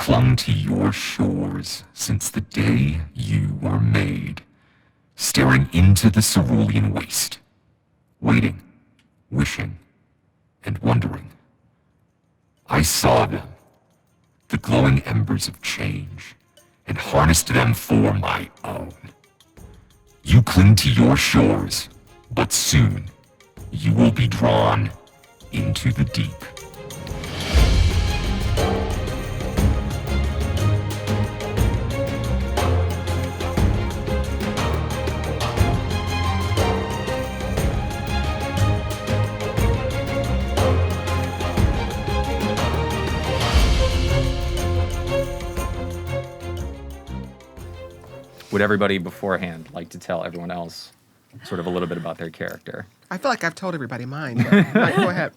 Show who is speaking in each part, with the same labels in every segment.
Speaker 1: clung to your shores since the day you were made, staring into the cerulean waste, waiting, wishing, and wondering. I saw them, the glowing embers of change, and harnessed them for my own. You cling to your shores, but soon you will be drawn into the deep.
Speaker 2: Would everybody beforehand like to tell everyone else sort of a little bit about their character?
Speaker 3: I feel like I've told everybody mine. Mike, go ahead.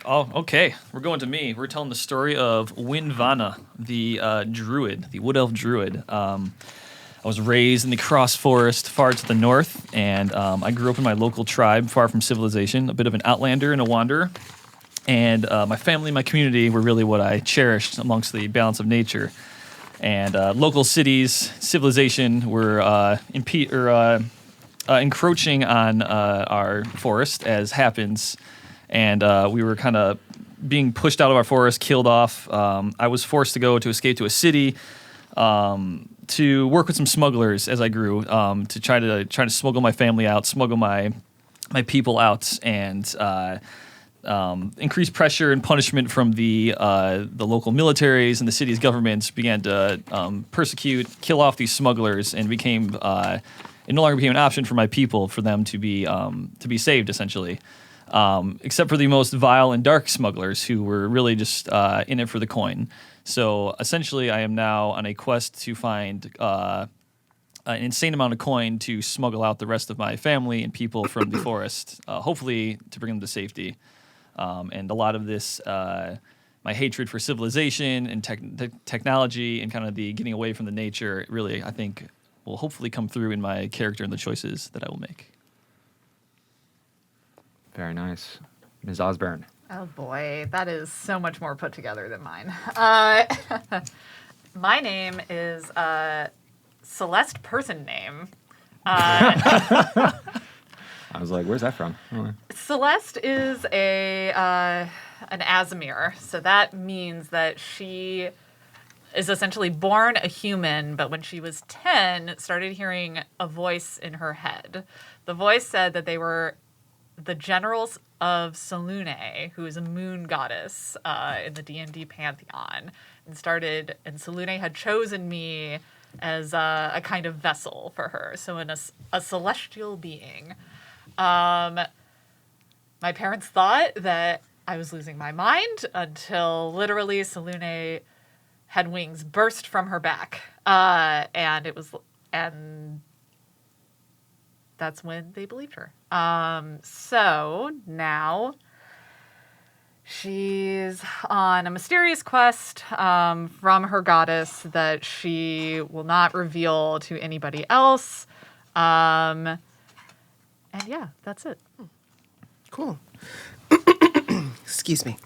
Speaker 4: Oh, okay. We're going to me. We're telling the story of Vana, the druid, the wood elf druid. I was raised in the Cross Forest far to the north, and I grew up in my local tribe far from civilization, a bit of an outlander and a wanderer. And my family and my community were really what I cherished amongst the balance of nature. And local cities, civilization were encroaching on our forest, as happens. And we were kind of being pushed out of our forest, killed off. I was forced to escape to a city, to work with some smugglers as I grew, to try to smuggle my family out, smuggle my people out, and increased pressure and punishment from the local militaries and the city's governments began to persecute, kill off these smugglers, and it no longer became an option for my people for them to be saved, essentially. Except for the most vile and dark smugglers who were really just in it for the coin. So essentially, I am now on a quest to find an insane amount of coin to smuggle out the rest of my family and people from the forest, hopefully to bring them to safety. And a lot of this, my hatred for civilization and technology and kind of the getting away from the nature, really, I think, will hopefully come through in my character and the choices that I will make.
Speaker 2: Very nice. Ms. Osburn.
Speaker 5: Oh boy, that is so much more put together than mine. My name is Celeste Personame.
Speaker 2: I was like, where's that from? Oh.
Speaker 5: Celeste is an Azamir, so that means that she is essentially born a human, but when she was 10, started hearing a voice in her head. The voice said that they were the generals of Selune, who is a moon goddess in the D&D pantheon, and Selune had chosen me as a kind of vessel for her, so a celestial being. My parents thought that I was losing my mind until literally Selune had wings burst from her back, and that's when they believed her. So now she's on a mysterious quest from her goddess that she will not reveal to anybody else. And yeah, that's it.
Speaker 3: Cool. Excuse me.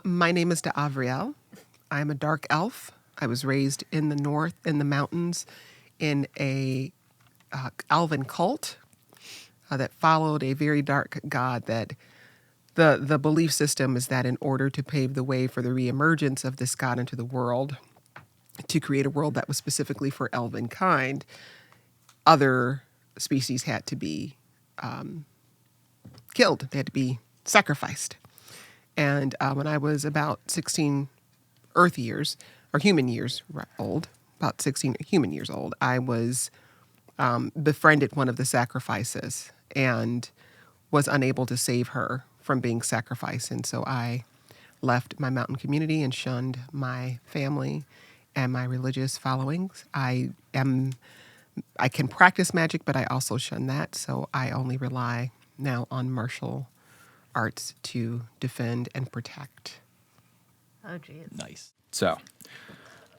Speaker 3: My name is D'Avriel. I'm a dark elf. I was raised in the north, in the mountains, in a elven cult that followed a very dark god. That the belief system is that in order to pave the way for the reemergence of this god into the world, to create a world that was specifically for elven kind, other species had to be killed. They had to be sacrificed. And when I was about 16 Earth years, or human years old, about 16 human years old, I was befriended one of the sacrifices and was unable to save her from being sacrificed. And so I left my mountain community and shunned my family and my religious followings. I can practice magic, but I also shun that. So I only rely now on martial arts to defend and protect.
Speaker 5: Oh, geez.
Speaker 2: Nice. So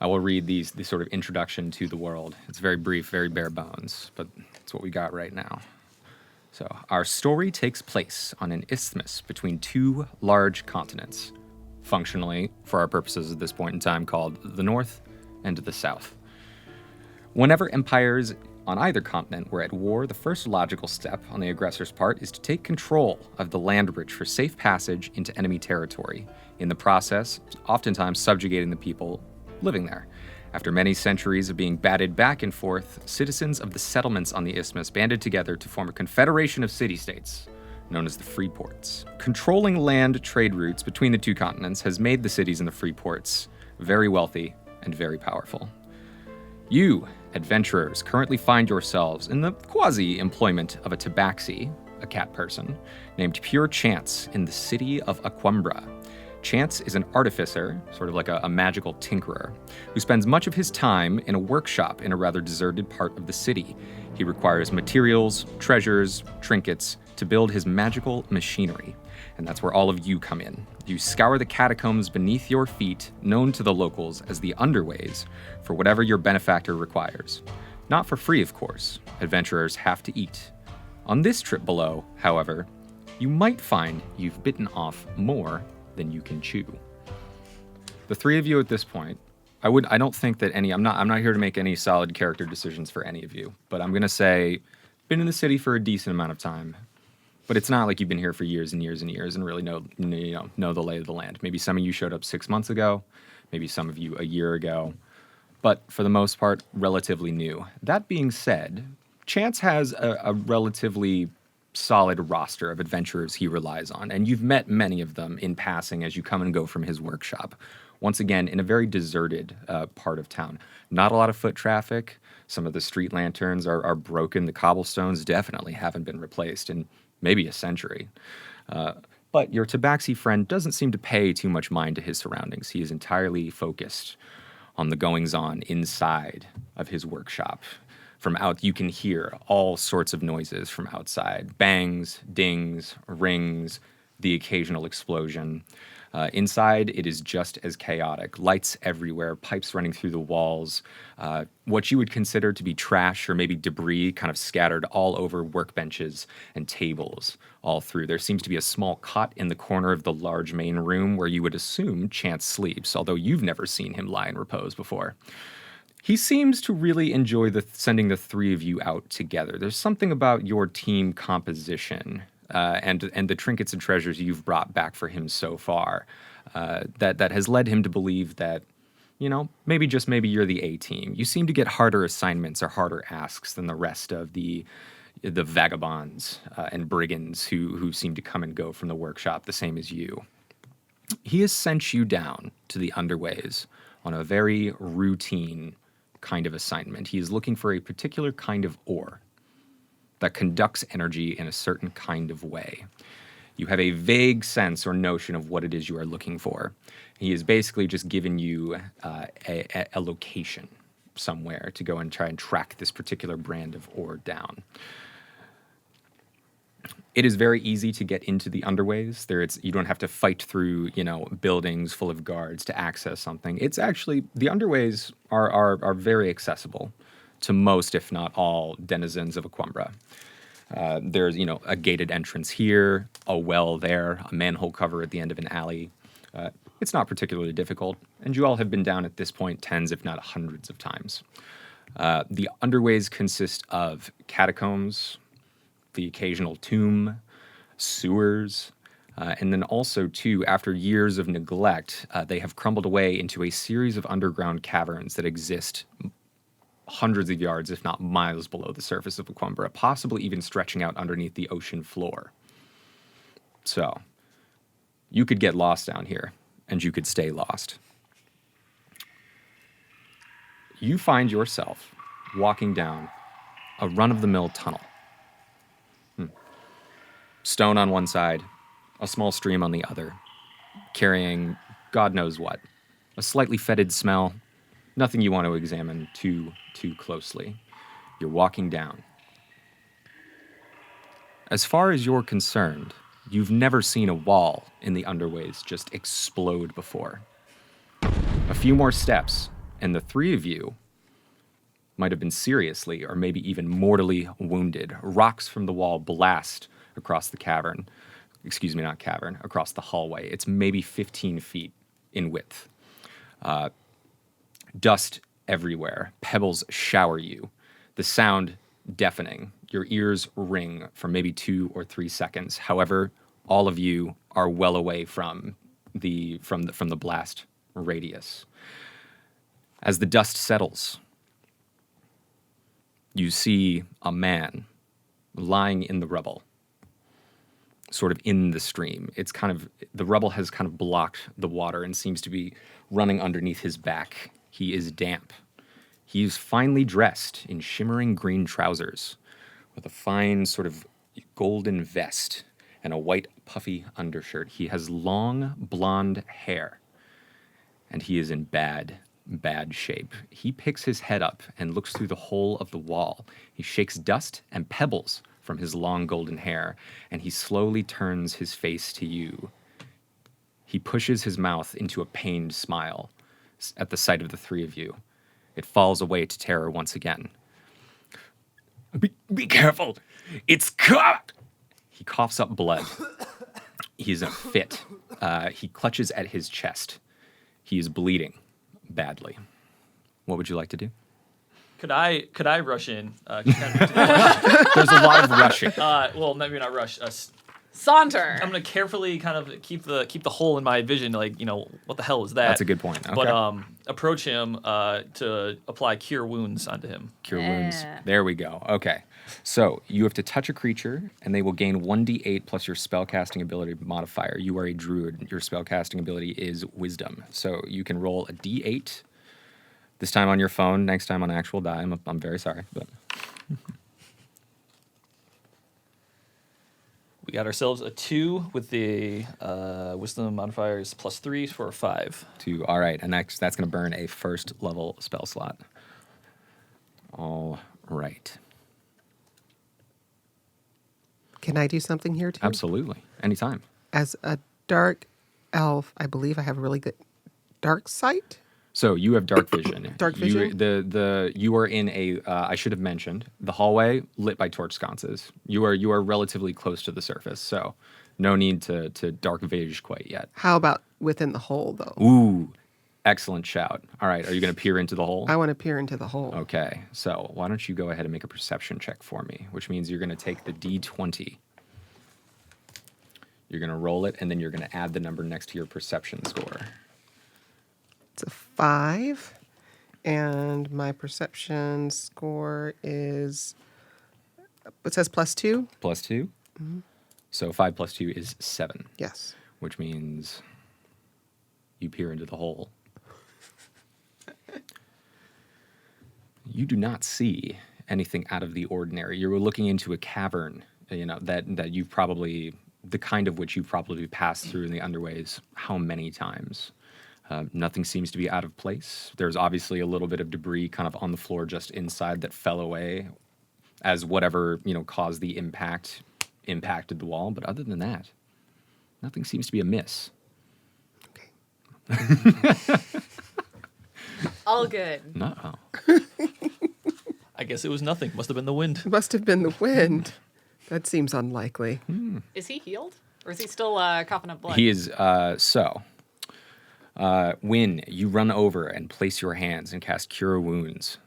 Speaker 2: I will read the sort of introduction to the world. It's very brief, very bare bones, but it's what we got right now. So our story takes place on an isthmus between two large continents, functionally, for our purposes at this point in time, called the North and the South. Whenever empires on either continent were at war, the first logical step on the aggressor's part is to take control of the land bridge for safe passage into enemy territory, in the process, oftentimes subjugating the people living there. After many centuries of being batted back and forth, citizens of the settlements on the isthmus banded together to form a confederation of city-states, known as the free ports. Controlling land trade routes between the two continents has made the cities in the free ports very wealthy and very powerful. You, adventurers, currently find yourselves in the quasi-employment of a tabaxi, a cat person, named Pure Chance in the city of Aquumbra. Chance is an artificer, sort of like a magical tinkerer, who spends much of his time in a workshop in a rather deserted part of the city. He requires materials, treasures, trinkets to build his magical machinery. And that's where all of you come in. You scour the catacombs beneath your feet, known to the locals as the underways, for whatever your benefactor requires. Not for free, of course. Adventurers have to eat. On this trip below, however, you might find you've bitten off more than you can chew. The three of you at this point, I don't think that I'm not here to make any solid character decisions for any of you, but I'm gonna say, been in the city for a decent amount of time. But it's not like you've been here for years and years and years and really know the lay of the land. Maybe some of you showed up 6 months ago, maybe some of you a year ago, but for the most part, relatively new. That being said, Chance has a relatively solid roster of adventurers he relies on, and you've met many of them in passing as you come and go from his workshop. Once again, in a very deserted part of town. Not a lot of foot traffic. Some of the street lanterns are broken. The cobblestones definitely haven't been replaced in maybe a century. But your tabaxi friend doesn't seem to pay too much mind to his surroundings. He is entirely focused on the goings-on inside of his workshop. From out, you can hear all sorts of noises from outside. Bangs, dings, rings, the occasional explosion. Inside, it is just as chaotic. Lights everywhere, pipes running through the walls. What you would consider to be trash or maybe debris kind of scattered all over workbenches and tables all through. There seems to be a small cot in the corner of the large main room where you would assume Chance sleeps, although you've never seen him lie in repose before. He seems to really enjoy sending the three of you out together. There's something about your team composition and the trinkets and treasures you've brought back for him so far that has led him to believe that, maybe you're the A team. You seem to get harder assignments or harder asks than the rest of the vagabonds and brigands who seem to come and go from the workshop the same as you. He has sent you down to the underways on a very routine kind of assignment. He is looking for a particular kind of ore that conducts energy in a certain kind of way. You have a vague sense or notion of what it is you are looking for. He has basically just given you a location somewhere to go and try and track this particular brand of ore down. It is very easy to get into the underways. You don't have to fight through, buildings full of guards to access something. It's actually, the underways are very accessible to most, if not all, denizens of Aquumbra. There's, a gated entrance here, a well there, a manhole cover at the end of an alley. It's not particularly difficult, and you all have been down at this point tens, if not hundreds of times. The underways consist of catacombs, the occasional tomb, sewers, and then also, too, after years of neglect, they have crumbled away into a series of underground caverns that exist hundreds of yards, if not miles below the surface of Aquumbra, possibly even stretching out underneath the ocean floor. So, you could get lost down here, and you could stay lost. You find yourself walking down a run-of-the-mill tunnel. Stone on one side, a small stream on the other, carrying God knows what. A slightly fetid smell, nothing you want to examine too closely. You're walking down. As far as you're concerned, you've never seen a wall in the underways just explode before. A few more steps, and the three of you might have been seriously or maybe even mortally wounded. Rocks from the wall blast across the cavern, excuse me, not cavern, across the hallway. It's maybe 15 feet in width. Dust everywhere. Pebbles shower you. The sound deafening. Your ears ring for maybe 2 or 3 seconds. However, all of you are well away from the blast radius. As the dust settles, you see a man lying in the rubble, sort of in the stream. It's kind of, the rubble has kind of blocked the water and seems to be running underneath his back. He is damp. He's finely dressed in shimmering green trousers with a fine sort of golden vest and a white puffy undershirt. He has long blonde hair, and he is in bad shape. He picks his head up and looks through the hole of the wall. He shakes dust and pebbles from his long golden hair, and he slowly turns his face to you. He pushes his mouth into a pained smile at the sight of the three of you. It falls away to terror once again. Be careful! It's caught! He coughs up blood. He's in a fit. He clutches at his chest. He is bleeding badly. What would you like to do?
Speaker 4: Could I rush in?
Speaker 2: There's a lot of rushing.
Speaker 4: Well, maybe not rush.
Speaker 5: Saunter.
Speaker 4: I'm gonna carefully kind of keep the hole in my vision, like, what the hell is that?
Speaker 2: That's a good point. Okay.
Speaker 4: But approach him to apply cure wounds onto him.
Speaker 2: Cure wounds. There we go. Okay. So you have to touch a creature, and they will gain 1d8 plus your spellcasting ability modifier. You are a druid. Your spellcasting ability is wisdom. So you can roll a d8. This time on your phone, next time on actual die. I'm very sorry, but
Speaker 4: We got ourselves a 2 with the wisdom modifiers +3 for a 5.
Speaker 2: 2. All right, and that's going to burn a first level spell slot. All right.
Speaker 3: Can I do something here too?
Speaker 2: Absolutely. Anytime.
Speaker 3: As a dark elf, I believe I have really good dark sight.
Speaker 2: So you have dark vision.
Speaker 3: Dark vision?
Speaker 2: You are in a. I should have mentioned the hallway lit by torch sconces. You are relatively close to the surface, so no need to dark vision quite yet.
Speaker 3: How about within the hole, though?
Speaker 2: Ooh, excellent shout. All right, are you going to peer into the hole?
Speaker 3: I want to peer into the hole.
Speaker 2: Okay, so why don't you go ahead and make a perception check for me, which means you're going to take the D20. You're going to roll it, and then you're going to add the number next to your perception score.
Speaker 3: It's a 5, and my perception score is, it says +2.
Speaker 2: +2? Mm-hmm. So 5 + 2 is 7.
Speaker 3: Yes.
Speaker 2: Which means you peer into the hole. You do not see anything out of the ordinary. You're looking into a cavern, that you've probably, the kind of which you've probably passed through in the underways how many times. Nothing seems to be out of place. There's obviously a little bit of debris kind of on the floor just inside that fell away as whatever, caused the impacted the wall. But other than that, nothing seems to be amiss.
Speaker 3: Okay.
Speaker 5: All good.
Speaker 2: No.
Speaker 4: I guess it was nothing. Must have been the wind.
Speaker 3: It must have been the wind. That seems unlikely.
Speaker 5: Is he healed? Or is he still coughing up blood?
Speaker 2: He is, when you run over and place your hands and cast Cure Wounds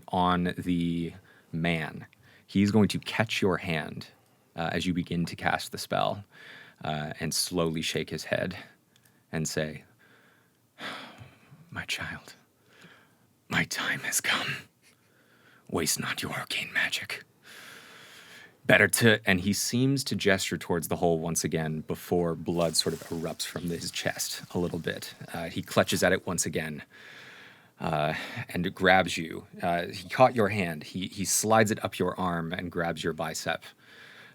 Speaker 2: on the man, he's going to catch your hand as you begin to cast the spell and slowly shake his head and say, "My child, my time has come. Waste not your arcane magic. Better to," and he seems to gesture towards the hole once again before blood sort of erupts from his chest a little bit. He clutches at it once again and grabs you. He caught your hand. He slides it up your arm and grabs your bicep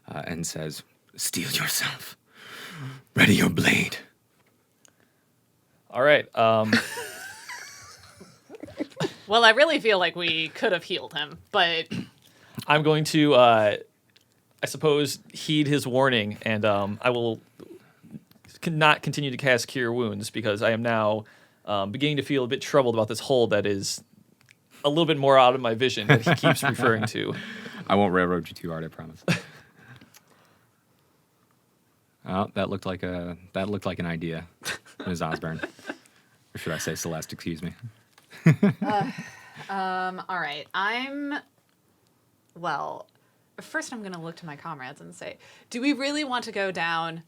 Speaker 2: and says, "Steel yourself. Ready your blade."
Speaker 4: All right.
Speaker 5: Well, I really feel like we could have healed him, but
Speaker 4: I'm going to, I suppose, heed his warning, and I will not continue to cast Cure Wounds because I am now beginning to feel a bit troubled about this hole that is a little bit more out of my vision that he keeps referring to.
Speaker 2: I won't railroad you too hard, I promise. Oh, that looked like an idea, Ms. Osburn. Or should I say Celeste? Excuse me.
Speaker 5: All right. Well, first I'm going to look to my comrades and say, do we really want to go down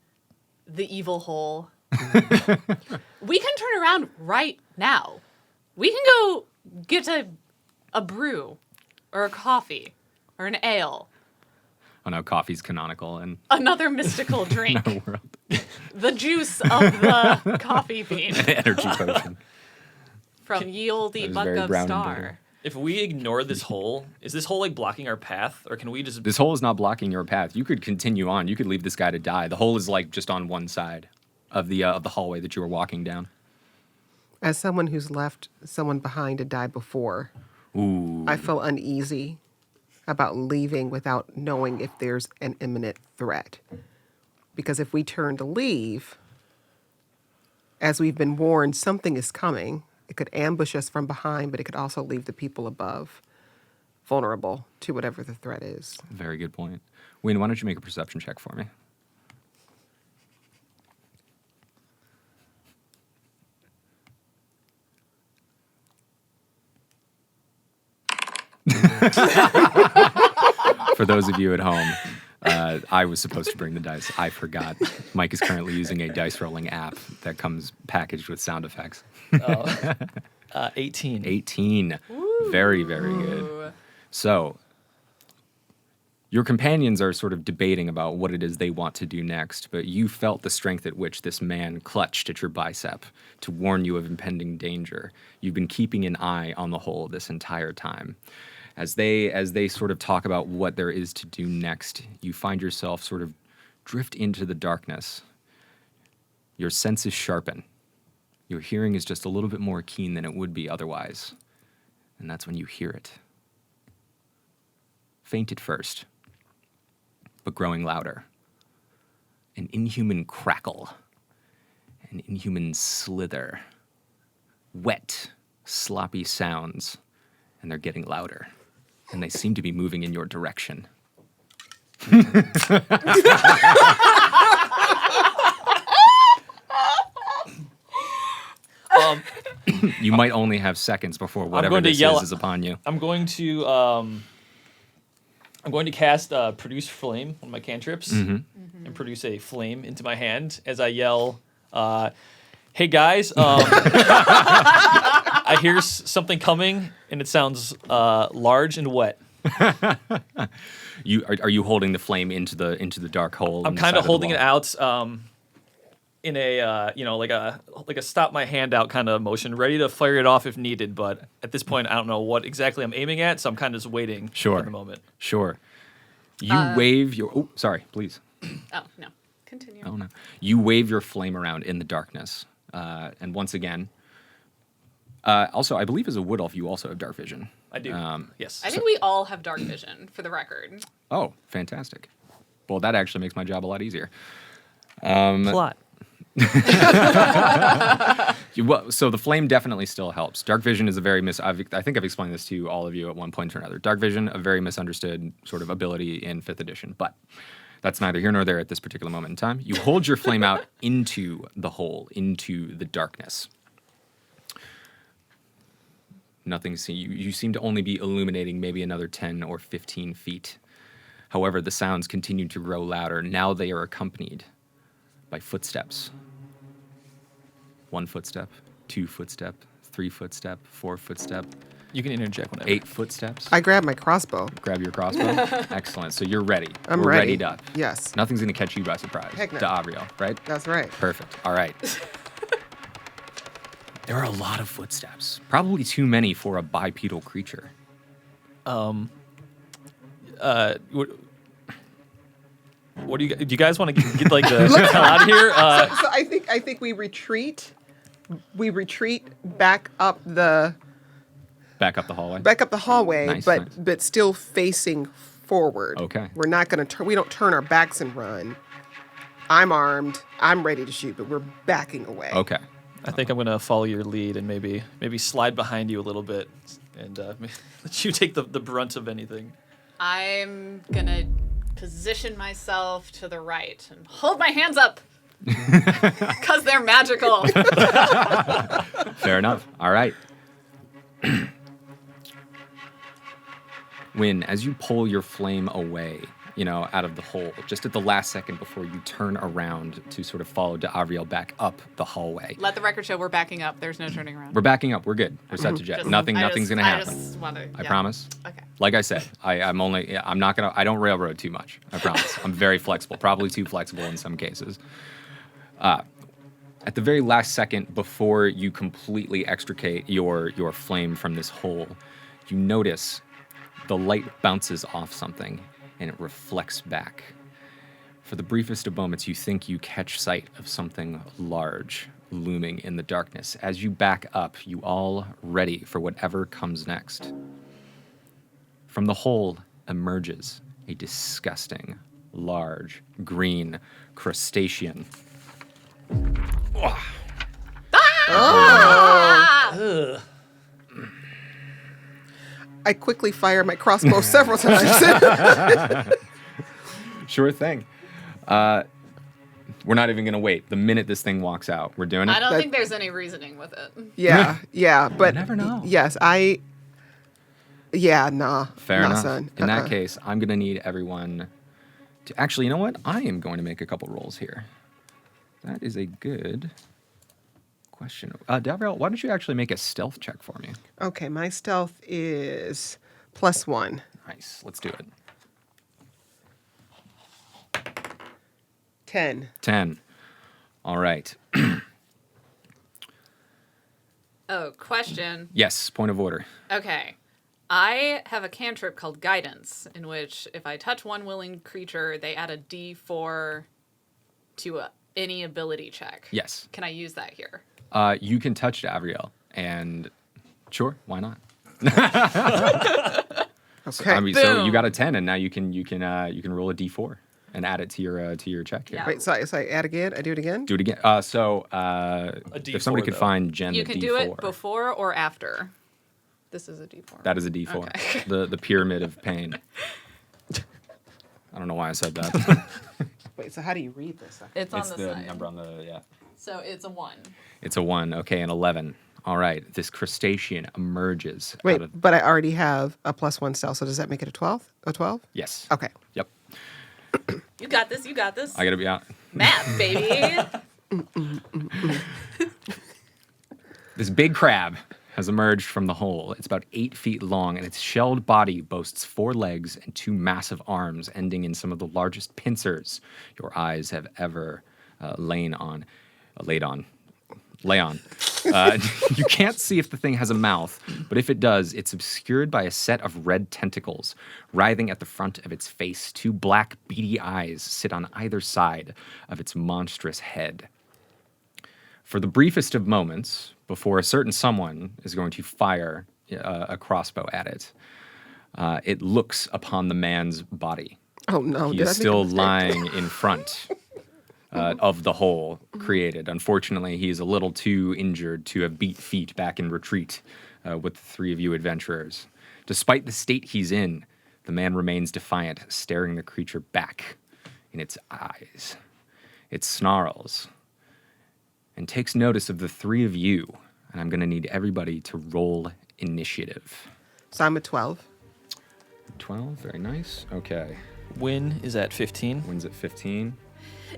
Speaker 5: the evil hole? We can turn around right now. We can go get a brew or a coffee or an ale.
Speaker 2: Oh no, coffee's canonical and
Speaker 5: Another mystical drink.
Speaker 2: in our world.
Speaker 5: The juice of the coffee bean
Speaker 2: Energy potion.
Speaker 5: from Ye Olde
Speaker 2: That was
Speaker 5: Buck
Speaker 2: very
Speaker 5: of
Speaker 2: brown and
Speaker 5: Star.
Speaker 2: bitter.
Speaker 4: If we ignore this hole, is this hole like blocking our path, or can we just?
Speaker 2: This hole is not blocking your path. You could continue on. You could leave this guy to die. The hole is like just on one side of the hallway that you were walking down.
Speaker 3: As someone who's left someone behind to die before,
Speaker 2: Ooh.
Speaker 3: I feel uneasy about leaving without knowing if there's an imminent threat. Because if we turn to leave, as we've been warned, something is coming. It could ambush us from behind, but it could also leave the people above vulnerable to whatever the threat is.
Speaker 2: Very good point. Wayne, why don't you make a perception check for me? For those of you at home, I was supposed to bring the dice. I forgot. Mike is currently using a dice rolling app that comes packaged with sound effects.
Speaker 4: 18.
Speaker 2: 18. Very, very good. So, your companions are sort of debating about what it is they want to do next, but you felt the strength at which this man clutched at your bicep to warn you of impending danger. You've been keeping an eye on the hole this entire time. As they sort of talk about what there is to do next, you find yourself sort of drift into the darkness. Your senses sharpen. Your hearing is just a little bit more keen than it would be otherwise. And that's when you hear it. Faint at first, but growing louder. An inhuman crackle. An inhuman slither. Wet, sloppy sounds. And they're getting louder. And they seem to be moving in your direction. You might only have seconds before whatever
Speaker 4: going to
Speaker 2: this
Speaker 4: yell-
Speaker 2: is upon you.
Speaker 4: I'm going to cast produce flame on my cantrips and produce a flame into my hand as I yell, "Hey guys, I hear something coming and it sounds large and wet."
Speaker 2: Are you holding the flame into the dark hole?
Speaker 4: I'm kind of holding it out in a like a stop my hand out kind of motion, ready to fire it off if needed. But at this point, I don't know what exactly I'm aiming at, so I'm kind of just waiting for the moment.
Speaker 2: Sure. You wave your. Oh, sorry. Please.
Speaker 5: Oh, no. Continue.
Speaker 2: Oh no. You wave your flame around in the darkness, and once again. Also, I believe as a wood elf, you also have dark vision.
Speaker 4: I do. Yes.
Speaker 5: I think we all have dark vision, for the record.
Speaker 2: Oh, fantastic. Well, that actually makes my job a lot easier.
Speaker 4: Plot.
Speaker 2: So the flame definitely still helps. Dark vision is a very I think I've explained this to all of you at one point or another. Dark vision, a very misunderstood sort of ability in 5th edition, but that's neither here nor there at this particular moment in time. You hold your flame out into the hole, into the darkness. Nothing. You seem to only be illuminating maybe another 10 or 15 feet. However, the sounds continue to grow louder. Now they are accompanied by footsteps. 1 footstep, 2 footstep, 3 footstep, 4 footstep.
Speaker 4: You can interject whenever.
Speaker 2: 8 footsteps.
Speaker 3: I grab my crossbow.
Speaker 2: Grab your crossbow. Excellent. So you're ready.
Speaker 3: I'm
Speaker 2: We're
Speaker 3: ready.
Speaker 2: readied up.
Speaker 3: Yes.
Speaker 2: Nothing's going to catch you by surprise.
Speaker 3: Heck no.
Speaker 2: D'Abriel, right?
Speaker 3: That's right.
Speaker 2: Perfect. All right. There are a lot of footsteps. Probably too many for a bipedal creature.
Speaker 4: What do you guys want to get like the hell out of here?
Speaker 3: So I think we retreat. We retreat back up the
Speaker 2: hallway.
Speaker 3: hallway, but still facing forward.
Speaker 2: Okay.
Speaker 3: We're not going to we don't turn our backs and run. I'm armed. I'm ready to shoot, but we're backing away.
Speaker 2: Okay.
Speaker 4: I think I'm gonna follow your lead and maybe slide behind you a little bit and let you take the brunt of anything.
Speaker 5: I'm gonna position myself to the right and hold my hands up because they're magical.
Speaker 2: Fair enough. All right. When, as you pull your flame away, out of the hole, just at the last second before you turn around to sort of follow D'Avriel back up the hallway.
Speaker 5: Let the record show we're backing up. There's no turning around.
Speaker 2: We're backing up. We're good. We're set to jet. Nothing's gonna happen. I promise.
Speaker 5: Okay.
Speaker 2: Like I said, I don't railroad too much. I promise. I'm very flexible, probably too flexible in some cases. At the very last second before you completely extricate your flame from this hole, you notice the light bounces off something and it reflects back. For the briefest of moments, you think you catch sight of something large looming in the darkness. As you back up, you all ready for whatever comes next. From the hole emerges a disgusting, large, green crustacean.
Speaker 3: I quickly fire my crossbow several times.
Speaker 2: Sure thing. We're not even going to wait. The minute this thing walks out, we're doing it.
Speaker 5: I don't think there's any reasoning with it.
Speaker 3: Yeah, but
Speaker 2: You never know.
Speaker 3: Yes, nah.
Speaker 2: Fair
Speaker 3: nah,
Speaker 2: enough.
Speaker 3: son.
Speaker 2: In that case, I'm going to need everyone to... Actually, you know what? I am going to make a couple rolls here. That is a good question. D'Avriel, why don't you actually make a stealth check for me?
Speaker 3: Okay, my stealth is +1.
Speaker 2: Nice. Let's do it.
Speaker 3: 10.
Speaker 2: 10. All right.
Speaker 5: Oh, question.
Speaker 2: Yes, point of order.
Speaker 5: Okay. I have a cantrip called Guidance, in which if I touch one willing creature, they add a D4 to any ability check.
Speaker 2: Yes.
Speaker 5: Can I use that here?
Speaker 2: You can touch D'Avriel, and sure, why not?
Speaker 3: Okay.
Speaker 2: So you got a 10, and now you can roll a D4 and add it to your check here.
Speaker 5: Yeah.
Speaker 3: Wait, so I add again? I do it again?
Speaker 2: Do it again.
Speaker 4: D4,
Speaker 2: if somebody could
Speaker 4: though.
Speaker 2: find Jenn
Speaker 5: You
Speaker 2: the
Speaker 5: can
Speaker 2: D4.
Speaker 5: do it before or after. This is a D4.
Speaker 2: That is a D4.
Speaker 5: Okay.
Speaker 2: The pyramid of pain. I don't know why I said that.
Speaker 3: Wait, so how do you read this?
Speaker 5: It's on
Speaker 2: It's
Speaker 5: the
Speaker 2: the
Speaker 5: side.
Speaker 2: number on the, yeah.
Speaker 5: So it's a 1.
Speaker 2: It's a 1. Okay, an 11. All right. This crustacean emerges
Speaker 3: Wait,
Speaker 2: out of...
Speaker 3: but I already have a +1 stealth, so does that make it a 12? A 12?
Speaker 2: Yes.
Speaker 3: Okay.
Speaker 2: Yep.
Speaker 5: You got this. You got this.
Speaker 2: I gotta be out.
Speaker 5: Math, baby.
Speaker 2: This big crab has emerged from the hole. It's about 8 feet long, and its shelled body boasts 4 legs and 2 massive arms, ending in some of the largest pincers your eyes have ever lay on. You can't see if the thing has a mouth, but if it does, it's obscured by a set of red tentacles. Writhing at the front of its face, 2 black, beady eyes sit on either side of its monstrous head. For the briefest of moments, before a certain someone is going to fire a crossbow at it, it looks upon the man's body.
Speaker 3: Oh, no.
Speaker 2: He
Speaker 3: did I
Speaker 2: is
Speaker 3: make a
Speaker 2: still
Speaker 3: mistake?
Speaker 2: lying in front of the hole created. Unfortunately, he is a little too injured to have beat feet back in retreat with the 3 of you adventurers. Despite the state he's in, the man remains defiant, staring the creature back in its eyes. It snarls and takes notice of the 3 of you, and I'm going to need everybody to roll initiative.
Speaker 3: So I'm a 12.
Speaker 2: 12, very nice. Okay.
Speaker 4: Win is at 15.
Speaker 2: Wins at 15.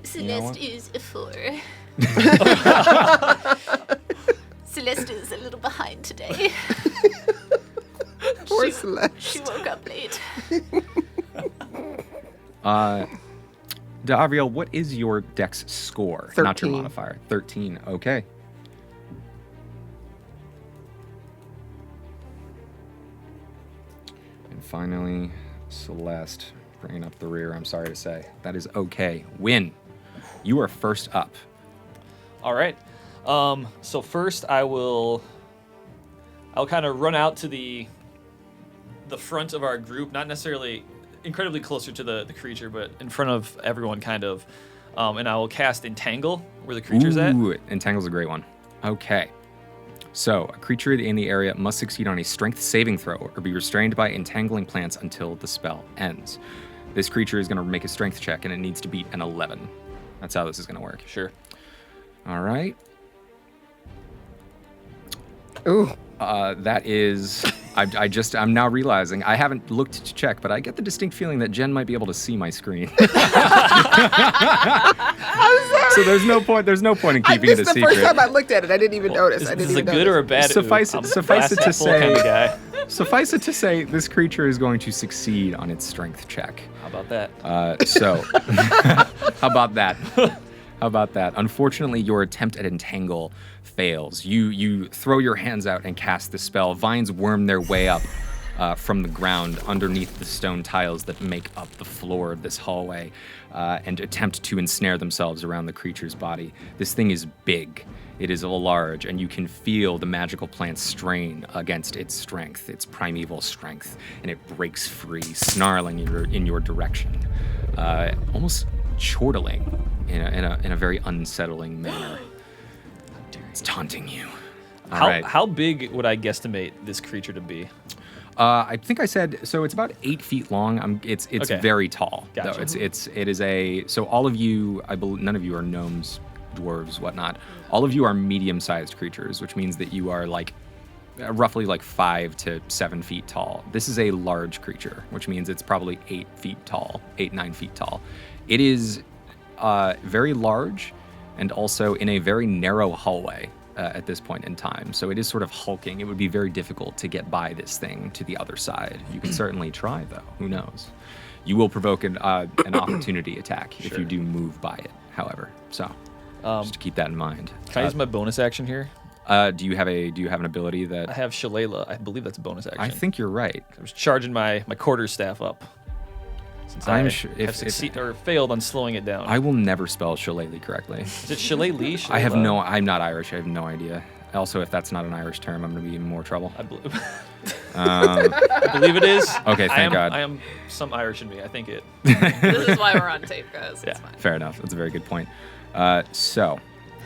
Speaker 6: Celeste is a 4. Celeste is a little behind today.
Speaker 3: Poor Celeste.
Speaker 6: She woke up late.
Speaker 2: D'Avriel, what is your dex score? Not your
Speaker 3: 13.
Speaker 2: modifier. 13. Okay. And finally, Celeste, bringing up the rear, I'm sorry to say. That is okay. Win. You are first up.
Speaker 4: All right. So first, I'll kind of run out to the front of our group, not necessarily incredibly closer to the creature, but in front of everyone, kind of. And I will cast Entangle where the creature's at.
Speaker 2: Ooh, Entangle's a great one. Okay. So, a creature in the area must succeed on a strength saving throw or be restrained by entangling plants until the spell ends. This creature is going to make a strength check, and it needs to beat an 11. That's how this is going to work.
Speaker 4: Sure.
Speaker 2: All right.
Speaker 3: Ooh.
Speaker 2: That is... I'm now realizing, I haven't looked to check, but I get the distinct feeling that Jenn might be able to see my screen. So there's no point in keeping it a
Speaker 3: This is the
Speaker 2: secret.
Speaker 3: first time I looked at it. I didn't even notice. I
Speaker 4: Is
Speaker 3: didn't
Speaker 4: this a
Speaker 3: even
Speaker 4: good
Speaker 3: notice.
Speaker 4: or a bad?
Speaker 2: Suffice
Speaker 4: I'm
Speaker 2: it
Speaker 4: a
Speaker 2: to
Speaker 4: glass half full
Speaker 2: say-
Speaker 4: kind of guy.
Speaker 2: Suffice it to say, this creature is going to succeed on its strength check.
Speaker 4: How about that?
Speaker 2: How about that? How about that? Unfortunately, your attempt at entangle fails. You throw your hands out and cast the spell. Vines worm their way up from the ground underneath the stone tiles that make up the floor of this hallway and attempt to ensnare themselves around the creature's body. This thing is big. It is large, and you can feel the magical plant strain against its strength, its primeval strength, and it breaks free, snarling in your direction, almost chortling in a very unsettling manner. It's taunting you. All right.
Speaker 4: How big would I guesstimate this creature to be?
Speaker 2: I think I said so. It's about 8 feet long. It's
Speaker 4: Okay.
Speaker 2: very tall.
Speaker 4: Gotcha.
Speaker 2: Though. It is a so all of you, I believe, none of you are gnomes, dwarves, whatnot. All of you are medium-sized creatures, which means that you are like roughly like 5 to 7 feet tall. This is a large creature, which means it's probably 8 feet tall, 9 feet tall. It is very large and also in a very narrow hallway at this point in time. So it is sort of hulking. It would be very difficult to get by this thing to the other side. You can certainly try, though. Who knows? You will provoke an opportunity attack if you do move by it, however. So just to keep that in mind.
Speaker 4: Can I use my bonus action here?
Speaker 2: Do you have an ability
Speaker 4: I
Speaker 2: that...
Speaker 4: have Shillelagh. I believe that's a bonus action.
Speaker 2: I think you're right.
Speaker 4: I was charging my quarterstaff up. Since
Speaker 2: I'm
Speaker 4: I
Speaker 2: sure-
Speaker 4: have failed on slowing it down.
Speaker 2: I will never spell shillelagh correctly.
Speaker 4: Is it Shillelagh?
Speaker 2: I have no... I'm not Irish. I have no idea. Also, if that's not an Irish term, I'm going to be in more trouble.
Speaker 4: I believe it is.
Speaker 2: Okay, thank God.
Speaker 4: I am some Irish in me. I think it.
Speaker 5: This is why we're on tape, guys.
Speaker 4: Yeah.
Speaker 5: It's fine.
Speaker 2: Fair enough. That's a very good point. So,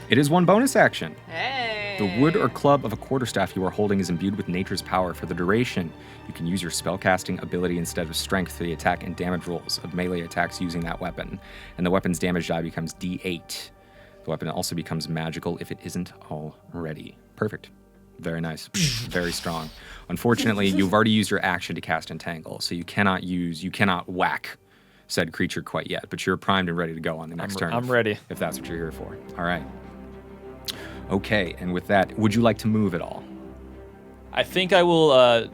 Speaker 2: it is one bonus action.
Speaker 5: Hey.
Speaker 2: The wood or club of a quarterstaff you are holding is imbued with nature's power. For the duration, you can use your spellcasting ability instead of strength for the attack and damage rolls of melee attacks using that weapon. And the weapon's damage die becomes D8. The weapon also becomes magical if it isn't already. Perfect. Very nice. Very strong. Unfortunately, you've already used your action to cast Entangle, so you cannot whack said creature quite yet, but you're primed and ready to go on the next turn.
Speaker 4: I'm ready.
Speaker 2: If that's what you're here for. All right. Okay, and with that, would you like to move at all?
Speaker 4: I think I will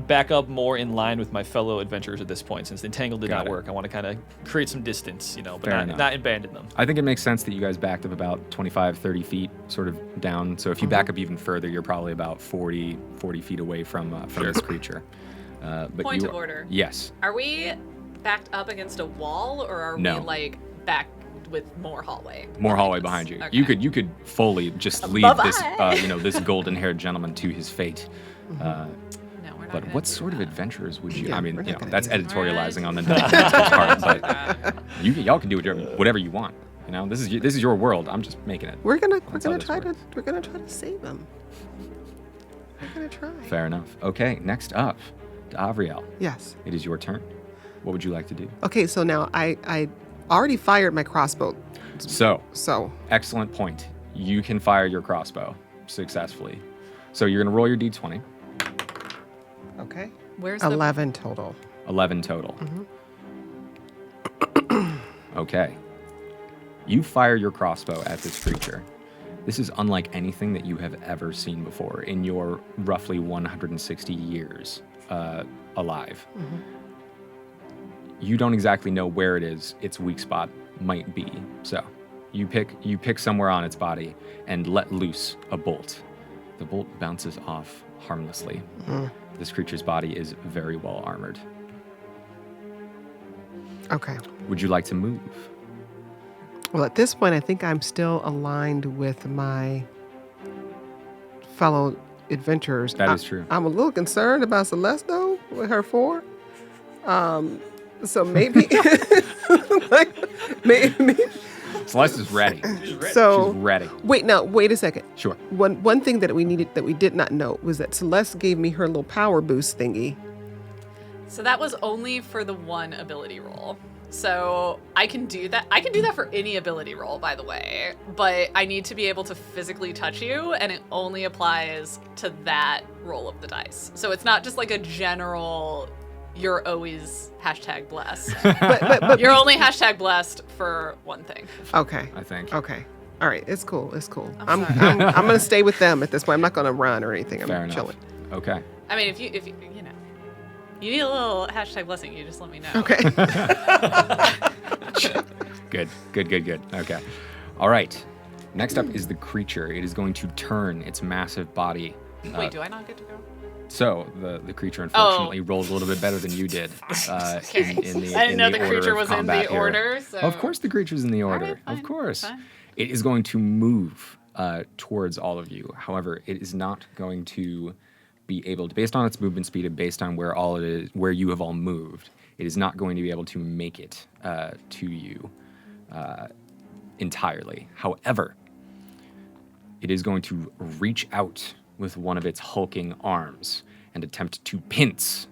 Speaker 4: back up more in line with my fellow adventurers at this point, since the entangle did
Speaker 2: Got
Speaker 4: not
Speaker 2: it.
Speaker 4: work. I want to kind of create some distance, but
Speaker 2: Fair enough.
Speaker 4: not abandon them.
Speaker 2: I think it makes sense that you guys backed up about 25, 30 feet sort of down. So if you back up even further, you're probably about 40 feet away from this creature. But
Speaker 5: Point
Speaker 2: you
Speaker 5: of order.
Speaker 2: Yes.
Speaker 5: Are we backed up against a wall, or are
Speaker 2: No.
Speaker 5: we like back with more hallway?
Speaker 2: More hallway behind you.
Speaker 5: Okay.
Speaker 2: You could fully just leave this this golden-haired gentleman to his fate.
Speaker 5: No, we're not
Speaker 2: But
Speaker 5: gonna
Speaker 2: what
Speaker 5: do
Speaker 2: sort of
Speaker 5: that.
Speaker 2: adventures would you?
Speaker 3: Yeah,
Speaker 2: I mean,
Speaker 3: we're not gonna
Speaker 2: that's
Speaker 3: do that.
Speaker 2: editorializing on the part, but y'all can do whatever you want. This is your world. I'm just making it.
Speaker 3: We're gonna
Speaker 2: That's how this
Speaker 3: try
Speaker 2: works.
Speaker 3: to save him. We're gonna try.
Speaker 2: Fair enough. Okay, next up, Avriel.
Speaker 3: Yes.
Speaker 2: It is your turn. What would you like to do?
Speaker 3: Okay, so now I already fired my crossbow.
Speaker 2: So,
Speaker 3: So
Speaker 2: excellent point. You can fire your crossbow successfully. So you're gonna roll your d20.
Speaker 3: okay.
Speaker 5: Where's the
Speaker 3: 11 total.
Speaker 2: 11 total. Okay. You fire your crossbow at this creature. This is unlike anything that you have ever seen before in your roughly 160 years alive. You don't exactly know where it is its weak spot might be. So you pick somewhere on its body and let loose a bolt. The bolt bounces off harmlessly. This creature's body is very well armored.
Speaker 3: Okay.
Speaker 2: Would you like to move?
Speaker 3: Well, at this point, I think I'm still aligned with my fellow adventurers.
Speaker 2: That is true.
Speaker 3: I'm a little concerned about Celeste, though, with her 4. So maybe, maybe.
Speaker 2: Celeste is ready.
Speaker 3: So
Speaker 2: She's ready.
Speaker 3: wait a second.
Speaker 2: Sure.
Speaker 3: One thing that we did not know was that Celeste gave me her little power boost thingy.
Speaker 5: So that was only for the one ability roll. So I can do that. I can do that for any ability roll, by the way. But I need to be able to physically touch you, and it only applies to that roll of the dice. So it's not just like a general, you're always #blessed.
Speaker 3: But
Speaker 5: You're only #blessed for one thing.
Speaker 3: okay.
Speaker 2: I think.
Speaker 3: Okay. All right. It's cool. It's cool.
Speaker 5: I'm
Speaker 3: I'm
Speaker 5: sorry.
Speaker 3: I'm gonna stay with them at this point. I'm not gonna run or anything. I'm
Speaker 2: Fair enough.
Speaker 3: chilling.
Speaker 2: Okay.
Speaker 5: I mean, if you know, you need a little #blessing, you just let me know.
Speaker 3: Okay.
Speaker 2: Good. Okay. All right. Next up is the creature. It is going to turn its massive body.
Speaker 5: Wait, do I not get to go?
Speaker 2: So the creature unfortunately rolled a little bit better than you did.
Speaker 5: Okay.
Speaker 2: in the
Speaker 5: I didn't
Speaker 2: in
Speaker 5: know
Speaker 2: the
Speaker 5: the
Speaker 2: order
Speaker 5: creature
Speaker 2: of
Speaker 5: was in
Speaker 2: combat
Speaker 5: the
Speaker 2: here.
Speaker 5: order. So.
Speaker 2: Of course, the creature's in the order.
Speaker 5: right, fine,
Speaker 2: of course,
Speaker 5: fine.
Speaker 2: it is going to move towards all of you. However, it is not going to be able to, based on its movement speed and based on where you have all moved. It is not going to be able to make it to you entirely. However, it is going to reach out with one of its hulking arms and attempt to pinch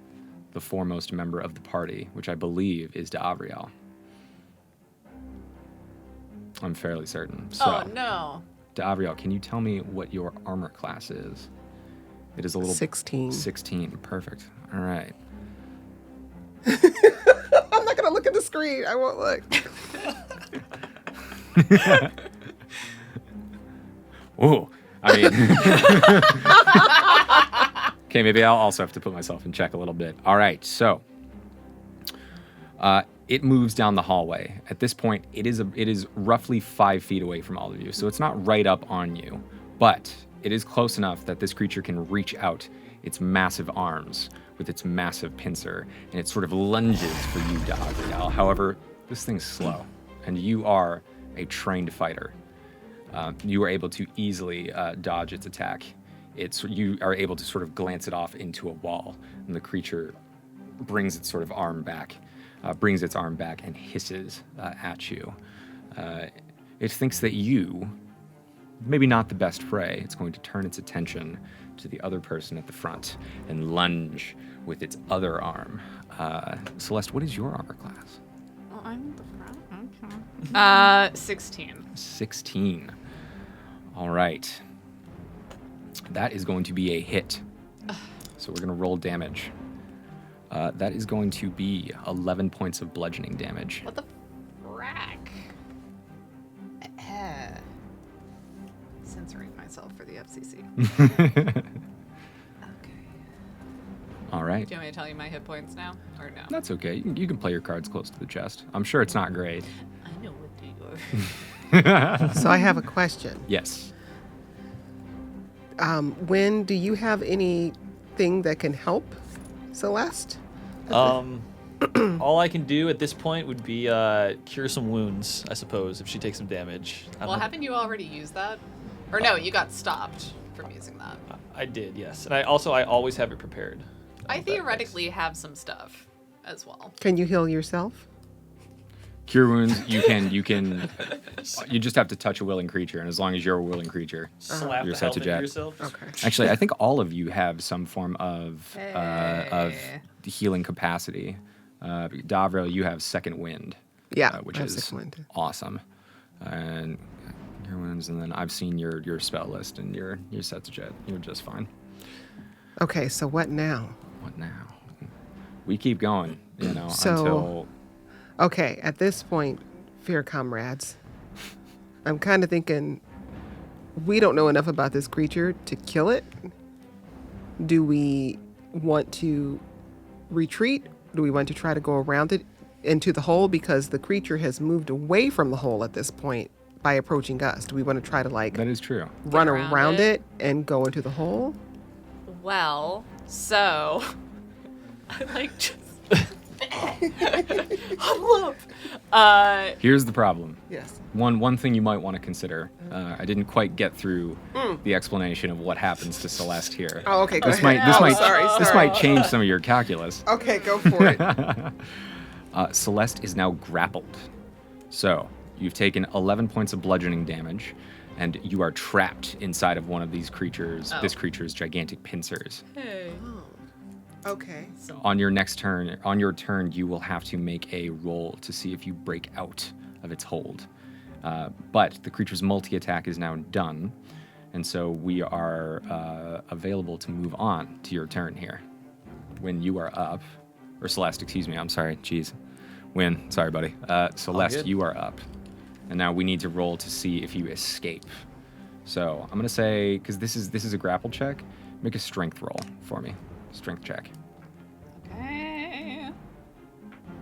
Speaker 2: the foremost member of the party, which I believe is D'Avriel. I'm fairly certain. So,
Speaker 5: Oh no.
Speaker 2: D'Avriel, can you tell me what your armor class is? It is a little
Speaker 3: 16.
Speaker 2: 16. Perfect. All right.
Speaker 3: I'm not gonna look at the screen. I won't look.
Speaker 2: Ooh. I mean. Okay, maybe I'll also have to put myself in check a little bit. All right, so it moves down the hallway. At this point, it is roughly 5 feet away from all of you, so it's not right up on you, but it is close enough that this creature can reach out its massive arms with its massive pincer, and it sort of lunges for you, D'Avriel. However, this thing's slow, and you are a trained fighter. You are able to easily dodge its attack. You are able to sort of glance it off into a wall, and the creature brings its arm back and hisses at you. It thinks that you, maybe not the best prey. It's going to turn its attention to the other person at the front and lunge with its other arm. Celeste, what is your armor class?
Speaker 5: Well, I'm the front. Okay. 16.
Speaker 2: 16. All right. That is going to be a hit. So we're going to roll damage. That is going to be 11 points of bludgeoning damage.
Speaker 5: What the frack? Censoring myself for the FCC. Okay.
Speaker 2: All right.
Speaker 5: Do you want me to tell you my hit points now, or no?
Speaker 2: That's okay. You can play your cards close to the chest. I'm sure it's not great.
Speaker 5: I know what they are.
Speaker 3: So I have a question.
Speaker 2: Yes.
Speaker 3: When do you have anything that can help Celeste?
Speaker 4: All I can do at this point would be cure some wounds, I suppose, if she takes some damage.
Speaker 5: Well, haven't you already used that? Or no, you got stopped from using that.
Speaker 4: I did, yes. And I always have it prepared.
Speaker 5: I theoretically have some stuff as well.
Speaker 3: Can you heal yourself?
Speaker 2: Cure wounds, you can, you just have to touch a willing creature, and as long as you're a willing creature,
Speaker 4: Slap
Speaker 2: you're
Speaker 4: the
Speaker 2: set
Speaker 4: health
Speaker 2: to
Speaker 4: into
Speaker 2: jet.
Speaker 4: yourself.
Speaker 3: Okay.
Speaker 2: Actually, I think all of you have some form of
Speaker 5: Hey.
Speaker 2: healing capacity. D'Avriel, you have second wind.
Speaker 3: Yeah,
Speaker 2: which
Speaker 3: I have
Speaker 2: is
Speaker 3: second wind.
Speaker 2: awesome. And your wounds, and then I've seen your spell list, and you're set to jet. You're just fine.
Speaker 3: Okay, so what now?
Speaker 2: What now? We keep going,
Speaker 3: So-
Speaker 2: until.
Speaker 3: Okay, at this point, fair comrades, I'm kind of thinking we don't know enough about this creature to kill it. Do we want to retreat? Do we want to try to go around it into the hole? Because the creature has moved away from the hole at this point by approaching us. Do we want to try to
Speaker 2: That is true.
Speaker 3: run
Speaker 5: around
Speaker 3: around
Speaker 5: it?
Speaker 3: it and go into the hole?
Speaker 5: Well, so I like just huddle up.
Speaker 2: Here's the problem.
Speaker 3: Yes.
Speaker 2: One thing you might want to consider. I didn't quite get through the explanation of what happens to Celeste here.
Speaker 3: Oh, okay, go
Speaker 2: This
Speaker 3: ahead.
Speaker 2: might this
Speaker 3: sorry.
Speaker 2: might change some of your calculus.
Speaker 3: Okay, go for it.
Speaker 2: Celeste is now grappled. So you've taken 11 points of bludgeoning damage, and you are trapped inside of one of these creatures.
Speaker 5: Oh.
Speaker 2: This creature's gigantic pincers.
Speaker 5: Hey.
Speaker 3: Okay.
Speaker 2: On your next turn, you will have to make a roll to see if you break out of its hold. But the creature's multi-attack is now done, and so we are available to move on to your turn here. When you are up, or Celeste, excuse me, I'm sorry, jeez. Win, sorry, buddy. Celeste, you are up. And now we need to roll to see if you escape. So I'm gonna say, because this is a grapple check, make a strength roll for me. Strength check.
Speaker 5: Okay.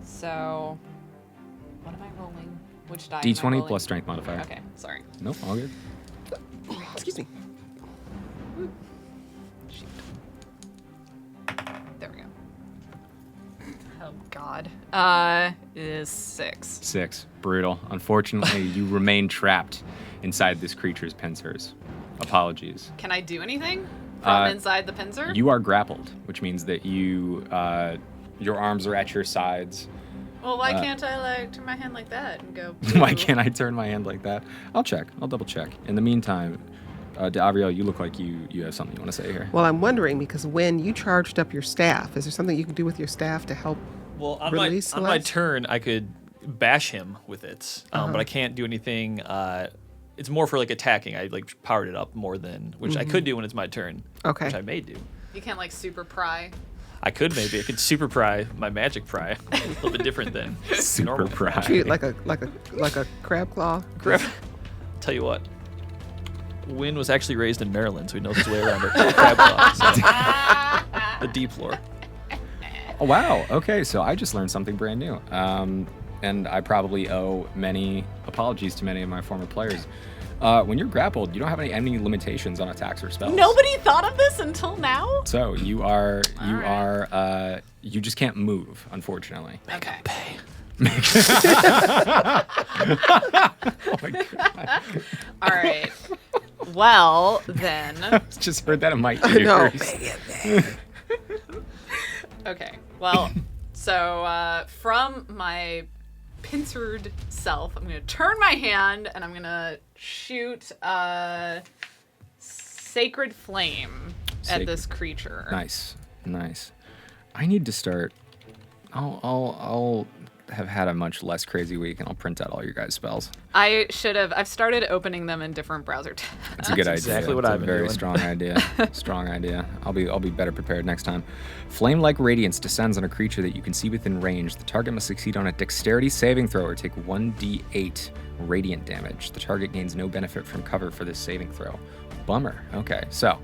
Speaker 5: So, what am I rolling? Which die? am I
Speaker 2: D20
Speaker 5: rolling?
Speaker 2: plus strength modifier.
Speaker 5: Okay, sorry.
Speaker 2: Nope, all good.
Speaker 3: Excuse me.
Speaker 5: Shoot. There we go. Oh God. Is 6.
Speaker 2: 6. Brutal. Unfortunately, you remain trapped inside this creature's pincers. Apologies.
Speaker 5: Can I do anything from inside the pincer?
Speaker 2: You are grappled, which means that your arms are at your sides.
Speaker 5: Well, why can't I turn my hand like that and go?
Speaker 2: Why
Speaker 5: "Boo"?
Speaker 2: can't I turn my hand like that? I'll check. I'll double check. In the meantime, D'Avriel, you look like you have something you want to say here.
Speaker 3: Well, I'm wondering because when you charged up your staff, is there something you can do with your staff to help?
Speaker 4: Well, on
Speaker 3: Release
Speaker 4: my
Speaker 3: Celeste?
Speaker 4: turn, I could bash him with it, but I can't do anything. It's more for like attacking. I like powered it up more than which I could do when it's my turn.
Speaker 3: Okay.
Speaker 4: Which I may do.
Speaker 5: You can't like super pry.
Speaker 4: I could maybe. I could super pry my magic pry. A little bit different than
Speaker 2: Super
Speaker 4: normal.
Speaker 2: pride.
Speaker 3: Treat it like a crab claw.
Speaker 4: Tell you what. Wynn was actually raised in Maryland, so he knows his way around a crab claw. So. The deep lore.
Speaker 2: Oh, wow. Okay, so I just learned something brand new. And I probably owe many apologies to many of my former players. When you're grappled, you don't have any limitations on attacks or spells.
Speaker 5: Nobody thought of this until now.
Speaker 2: So you just can't move, unfortunately.
Speaker 5: Okay.
Speaker 2: Oh my God.
Speaker 5: All right. Well, then.
Speaker 2: Just heard that in my
Speaker 3: No.
Speaker 2: ears.
Speaker 5: Okay. Well, so from my pincered self, I'm going to turn my hand and I'm going to shoot a sacred flame at this creature.
Speaker 2: Nice. I need to start. I'll have had a much less crazy week, and I'll print out all your guys' spells.
Speaker 5: I should have. I've started opening them in different browser tabs.
Speaker 2: It's a good idea.
Speaker 4: exactly what
Speaker 2: It's
Speaker 4: I've
Speaker 2: a
Speaker 4: been
Speaker 2: very
Speaker 4: doing.
Speaker 2: strong idea. Strong idea. I'll be better prepared next time. Flame-like radiance descends on a creature that you can see within range. The target must succeed on a dexterity saving throw or take 1d8 radiant damage. The target gains no benefit from cover for this saving throw. Bummer. Okay, so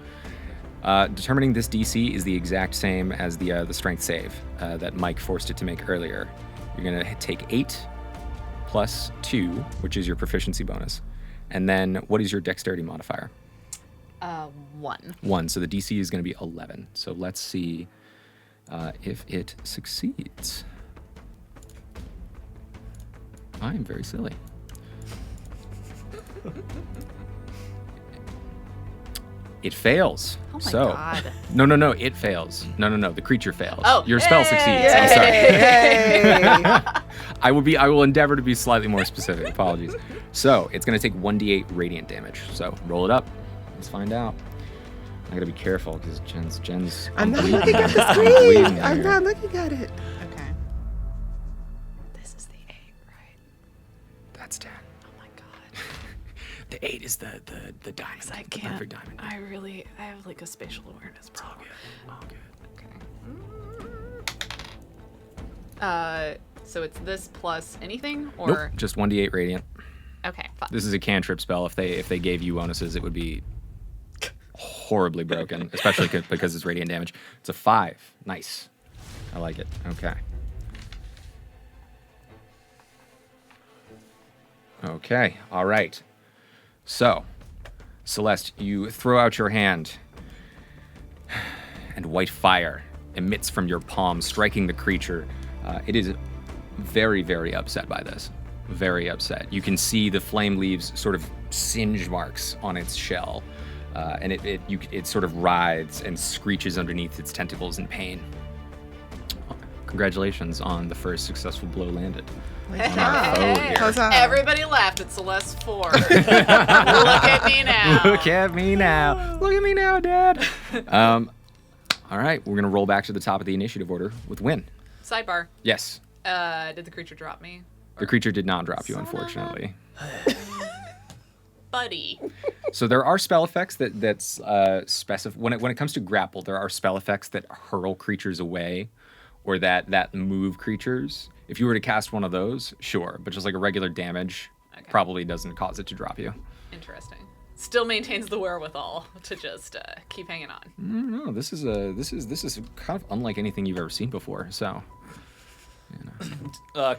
Speaker 2: determining this DC is the exact same as the strength save that Mike forced it to make earlier. You're gonna take 8 plus 2, which is your proficiency bonus. And then what is your dexterity modifier?
Speaker 5: 1.
Speaker 2: 1. So the DC is going to be 11. So let's see if it succeeds. I am very silly. It fails.
Speaker 5: Oh my
Speaker 2: so,
Speaker 5: God.
Speaker 2: No, it fails. No, the creature fails.
Speaker 5: Oh,
Speaker 2: Your spell succeeds. I'm sorry.
Speaker 3: Hey.
Speaker 2: I will endeavor to be slightly more specific. Apologies. So it's going to take 1d8 radiant damage. So roll it up. Let's find out. I got to be careful because Jen's.
Speaker 3: I'm not
Speaker 2: bleeding.
Speaker 3: looking at the
Speaker 2: I'm bleeding
Speaker 3: screen. I'm
Speaker 2: here.
Speaker 3: not looking at it.
Speaker 5: Okay. This is the 8, right?
Speaker 2: That's 10.
Speaker 5: Oh my God.
Speaker 2: The 8 is the diamond.
Speaker 5: I
Speaker 2: the
Speaker 5: can't.
Speaker 2: perfect diamond.
Speaker 5: I have like a spatial awareness problem.
Speaker 2: All good.
Speaker 5: Okay. So it's this plus anything, or
Speaker 2: Nope, just 1d8 radiant.
Speaker 5: okay, fine.
Speaker 2: This is a cantrip spell. If they gave you bonuses, it would be horribly broken, especially because it's radiant damage. It's a 5. Nice. I like it. Okay. Okay. All right. So, Celeste, you throw out your hand, and white fire emits from your palm, striking the creature. It is very, very upset by this. Very upset. You can see the flame leaves sort of singe marks on its shell, and it sort of writhes and screeches underneath its tentacles in pain. Congratulations on the first successful blow landed. On our foe here.
Speaker 3: Huzzah.
Speaker 5: Everybody laughed at Celeste 4. Look at me now.
Speaker 2: Look at me now. Look at me now, Dad. All right, we're gonna roll back to the top of the initiative order with Win.
Speaker 5: Sidebar.
Speaker 2: Yes,
Speaker 5: Did the creature drop me?
Speaker 2: the creature did not drop you,
Speaker 5: Son of a-
Speaker 2: unfortunately.
Speaker 5: Buddy.
Speaker 2: So there are spell effects that's specific when it comes to grapple. There are spell effects that hurl creatures away, or that move creatures. If you were to cast one of those, sure, but just like a regular damage, probably doesn't cause it to drop you.
Speaker 5: Interesting. Still maintains the wherewithal to just keep hanging on.
Speaker 2: No, this is kind of unlike anything you've ever seen before. So,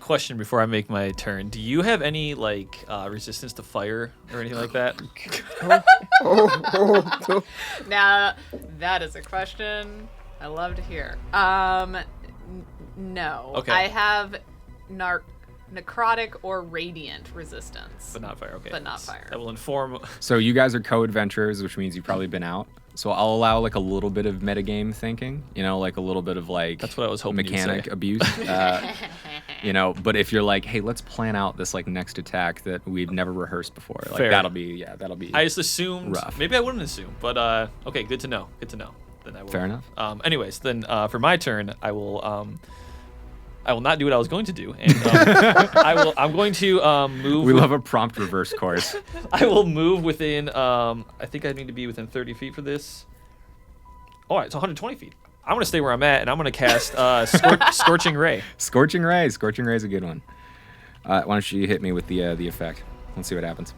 Speaker 4: Question before I make my turn. Do you have any resistance to fire or anything like that?
Speaker 5: Now, that is a question I love to hear. No.
Speaker 4: Okay.
Speaker 5: I have necrotic or radiant resistance.
Speaker 4: But not fire. Okay.
Speaker 5: But not fire.
Speaker 4: That will inform.
Speaker 2: so you guys are co-adventurers, which means you've probably been out. So I'll allow like a little bit of metagame thinking, like a little bit of like
Speaker 4: That's what I was hoping you'd
Speaker 2: mechanic
Speaker 4: say.
Speaker 2: abuse. But if you're like, hey, let's plan out this like next attack that we've never rehearsed before, like
Speaker 4: Fair.
Speaker 2: that'll be.
Speaker 4: I just assumed.
Speaker 2: Rough.
Speaker 4: Maybe I wouldn't assume, but okay, good to know. Good to know. Then I will.
Speaker 2: Fair enough.
Speaker 4: Anyways, then for my turn, I will not do what I was going to do, and I'm going to move.
Speaker 2: We love a prompt reverse course.
Speaker 4: I will move within. I think I need to be within 30 feet for this. All right, it's 120 feet. I'm gonna stay where I'm at, and I'm gonna cast Scorching Ray.
Speaker 2: Scorching Ray is a good one. Why don't you hit me with the effect? Let's see what happens.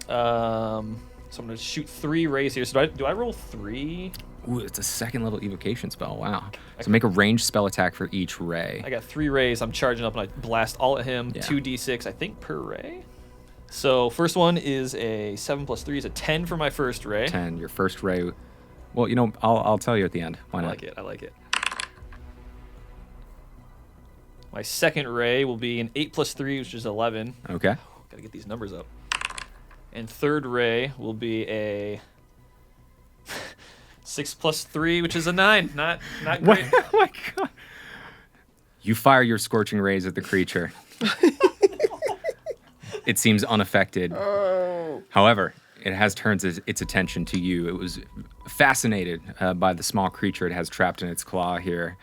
Speaker 4: So I'm gonna shoot 3 rays here. So do I roll 3?
Speaker 2: Ooh, it's a second level evocation spell. Wow. So make a ranged spell attack for each ray.
Speaker 4: I got 3 rays. I'm charging up and I blast all at him.
Speaker 2: Yeah.
Speaker 4: 2d6, I think, per ray. So first one is a 7 plus 3 is a 10 for my first ray.
Speaker 2: 10. Your first ray. Well, I'll tell you at the end. Why
Speaker 4: I
Speaker 2: not?
Speaker 4: like it. My second ray will be an 8 plus 3, which is 11.
Speaker 2: Okay.
Speaker 4: Gotta get these numbers up. And third ray will be a 6 plus 3, which is a 9. Not great.
Speaker 2: Oh my god. You fire your scorching rays at the creature. It seems unaffected. However, it has turned its attention to you. It was fascinated by the small creature it has trapped in its claw here,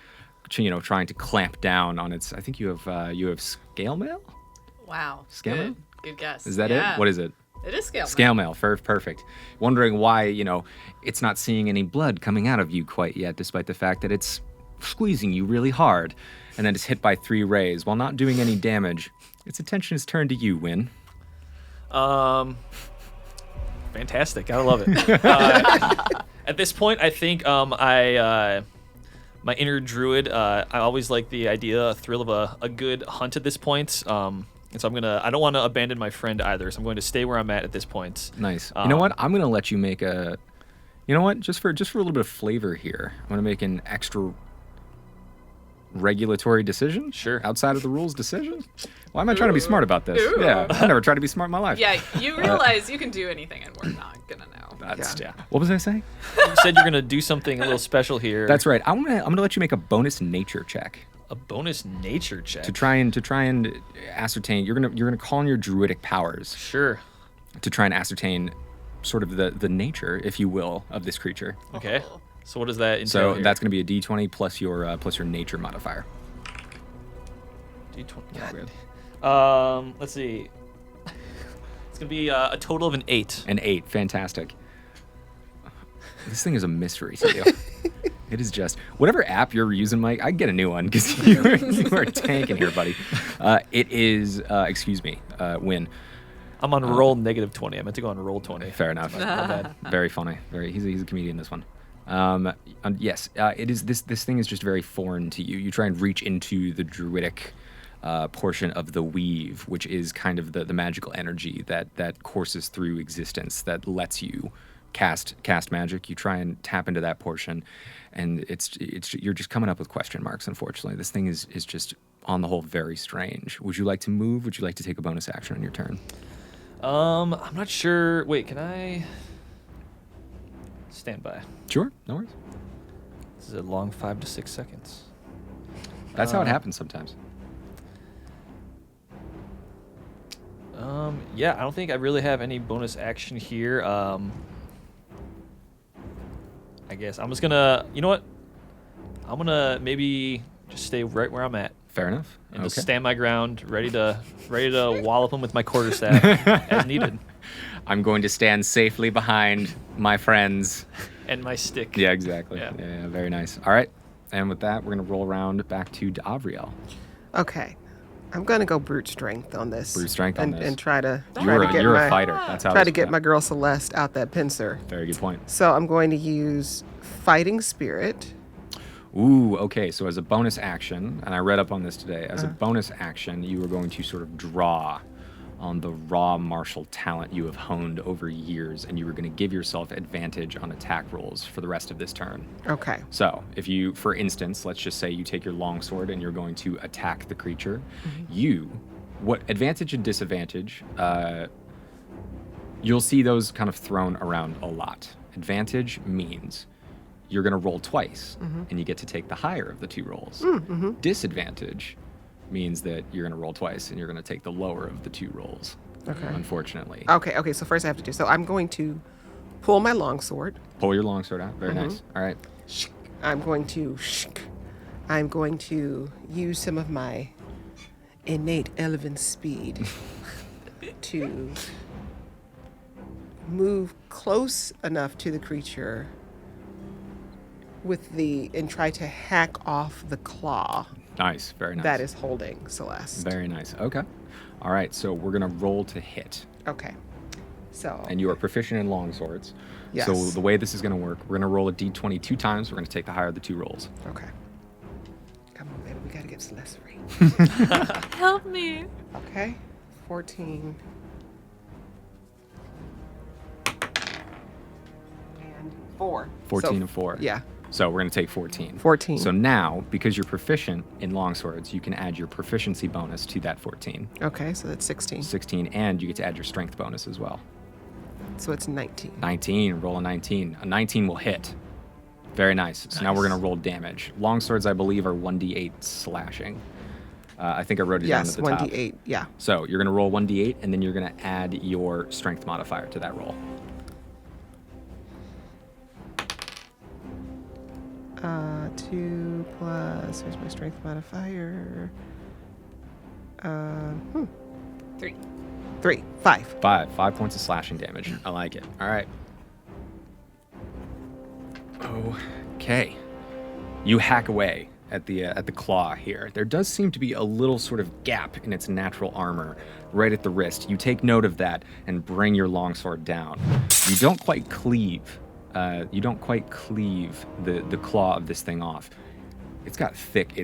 Speaker 2: trying to clamp down on its. I think you have scale mail.
Speaker 5: Wow.
Speaker 2: Scale mail?
Speaker 5: Good guess.
Speaker 2: Is that
Speaker 5: Yeah.
Speaker 2: it? What is it?
Speaker 5: It is scale.
Speaker 2: Scale mail. Perfect. Wondering why it's not seeing any blood coming out of you quite yet, despite the fact that it's squeezing you really hard, and then it's hit by 3 rays while not doing any damage. Its attention is turned to you, Win.
Speaker 4: Fantastic. Gotta love it. At this point, I think my inner druid, I always like the idea, thrill of a good hunt at this point. And so I don't want to abandon my friend either, so I'm going to stay where I'm at this point.
Speaker 2: Nice. You know what? I'm going to let you make a... You know what? Just for a little bit of flavor here, I'm going to make an extra regulatory decision.
Speaker 4: Sure.
Speaker 2: Outside of the rules decision. Why am I trying to be smart about this?
Speaker 5: Ooh.
Speaker 2: Yeah, I never tried to be smart in my life.
Speaker 5: Yeah, you realize you can do anything and we're not gonna know.
Speaker 2: That's,
Speaker 4: Yeah.
Speaker 2: What was I saying?
Speaker 4: You said you're gonna do something a little special here.
Speaker 2: That's right. I'm gonna let you make a bonus nature check
Speaker 4: A bonus nature check.
Speaker 2: to try and ascertain. You're gonna call on your druidic powers
Speaker 4: Sure.
Speaker 2: to try and ascertain sort of the nature, if you will, of this creature.
Speaker 4: Okay. So what does that entail
Speaker 2: So
Speaker 4: here?
Speaker 2: that's gonna be a D20 plus your nature modifier.
Speaker 4: D20. Let's see. It's gonna be a total of an 8.
Speaker 2: An 8, fantastic. This thing is a mystery to you. It is just whatever app you're using, Mike. I get a new one because you are tanking here, buddy. It is Win.
Speaker 4: I'm on roll negative 20. I meant to go on roll 20.
Speaker 2: Fair enough.
Speaker 4: My bad.
Speaker 2: Very funny. He's a comedian. This one. Yes. It is. This thing is just very foreign to you. You try and reach into the druidic portion of the weave, which is kind of the magical energy that courses through existence, that lets you cast magic. You try and tap into that portion, and it's you're just coming up with question marks. Unfortunately, this thing is just on the whole very strange. Would you like to move? Would you like to take a bonus action on your turn?
Speaker 4: I'm not sure. Wait, can I stand by?
Speaker 2: Sure, no worries.
Speaker 4: This is a long 5 to 6 seconds.
Speaker 2: That's how it happens sometimes.
Speaker 4: Yeah, I don't think I really have any bonus action here. I guess I'm just gonna. You know what? I'm gonna maybe just stay right where I'm at
Speaker 2: Fair enough.
Speaker 4: and just stand my ground, ready to wallop him with my quarterstaff as needed,
Speaker 2: I'm going to stand safely behind my friends.
Speaker 4: and my stick.
Speaker 2: Yeah, exactly.
Speaker 4: Yeah.
Speaker 2: Yeah, very nice. All right. And with that, we're going to roll around back to Davriel.
Speaker 3: Okay. I'm gonna go brute strength on this.
Speaker 2: Brute strength on
Speaker 3: and,
Speaker 2: this.
Speaker 3: And try to
Speaker 2: You're
Speaker 3: get
Speaker 2: a
Speaker 3: my
Speaker 2: fighter. That's how
Speaker 3: try
Speaker 2: this
Speaker 3: to get
Speaker 2: works
Speaker 3: my
Speaker 2: out.
Speaker 3: girl Celeste out that pincer.
Speaker 2: Very good point.
Speaker 3: So I'm going to use fighting spirit.
Speaker 2: Ooh, okay. So as a bonus action, and I read up on this today, as a bonus action, you are going to sort of draw on the raw martial talent you have honed over years, and you are going to give yourself advantage on attack rolls for the rest of this turn.
Speaker 3: Okay.
Speaker 2: So if you, for instance, let's just say you take your longsword and you're going to attack the creature, what advantage and disadvantage, you'll see those kind of thrown around a lot. Advantage means you're going to roll twice, and you get to take the higher of the two rolls. Disadvantage means that you're going to roll twice, and you're going to take the lower of the two rolls.
Speaker 3: Okay.
Speaker 2: Unfortunately.
Speaker 3: Okay. So first I have to do. So I'm going to pull my longsword.
Speaker 2: Pull your longsword out. Very nice. All right.
Speaker 3: I'm going to use some of my innate elven speed to move close enough to the creature and try to hack off the claw
Speaker 2: Nice. Very nice.
Speaker 3: that is holding Celeste.
Speaker 2: Very nice. Okay. All right. So we're going to roll to hit.
Speaker 3: Okay. So
Speaker 2: And you are proficient in longswords.
Speaker 3: Yes.
Speaker 2: So the way this is going to work, we're going to roll a d20 two times. We're going to take the higher of the two rolls.
Speaker 3: okay. Come on, baby. We gotta get Celeste free.
Speaker 5: Help me.
Speaker 3: Okay. 14. And 4.
Speaker 2: 14
Speaker 3: So,
Speaker 2: and 4.
Speaker 3: Yeah.
Speaker 2: So we're going to take 14.
Speaker 3: 14.
Speaker 2: So now, because you're proficient in longswords, you can add your proficiency bonus to that 14.
Speaker 3: Okay, so that's 16.
Speaker 2: 16, and you get to add your strength bonus as well.
Speaker 3: So it's 19.
Speaker 2: 19, roll a 19. A 19 will hit. Very nice. So now we're going to roll damage. Longswords, I believe, are 1d8 slashing. I think I wrote it down
Speaker 3: Yes,
Speaker 2: at the top.
Speaker 3: 1d8. Yeah.
Speaker 2: So you're going to roll 1d8, and then you're going to add your strength modifier to that roll.
Speaker 3: 2 plus, here's my strength modifier.
Speaker 5: 3.
Speaker 3: 3. 5.
Speaker 2: 5 points of slashing damage. I like it. All right. Okay. You hack away at the claw here. There does seem to be a little sort of gap in its natural armor right at the wrist. You take note of that and bring your longsword down. You don't quite cleave. The claw of this thing off. It's got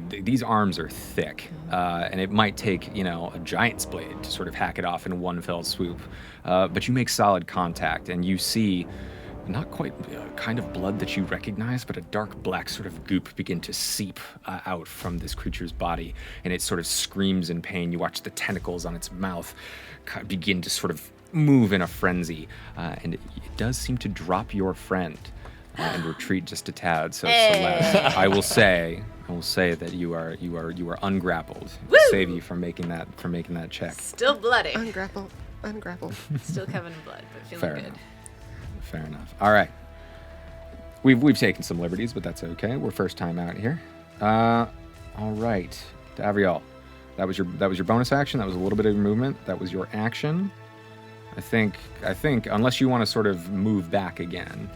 Speaker 2: these arms are thick, and it might take, a giant's blade to sort of hack it off in one fell swoop. But you make solid contact, and you see not quite kind of blood that you recognize, but a dark black sort of goop begin to seep out from this creature's body, and it sort of screams in pain. You watch the tentacles on its mouth begin to sort of move in a frenzy, and it does seem to drop your friend and retreat just a tad. So Celeste, I will say that you are ungrappled.
Speaker 5: Woo!
Speaker 2: Save you from making that check.
Speaker 5: Still bloody.
Speaker 3: Ungrapple.
Speaker 5: Still covered in blood, but feeling
Speaker 2: Fair
Speaker 5: good.
Speaker 2: enough. Fair enough. All right. We've taken some liberties, but that's okay. We're first time out here. All right, Davriel, that was your bonus action. That was a little bit of movement. That was your action. I think unless you want to sort of move back again,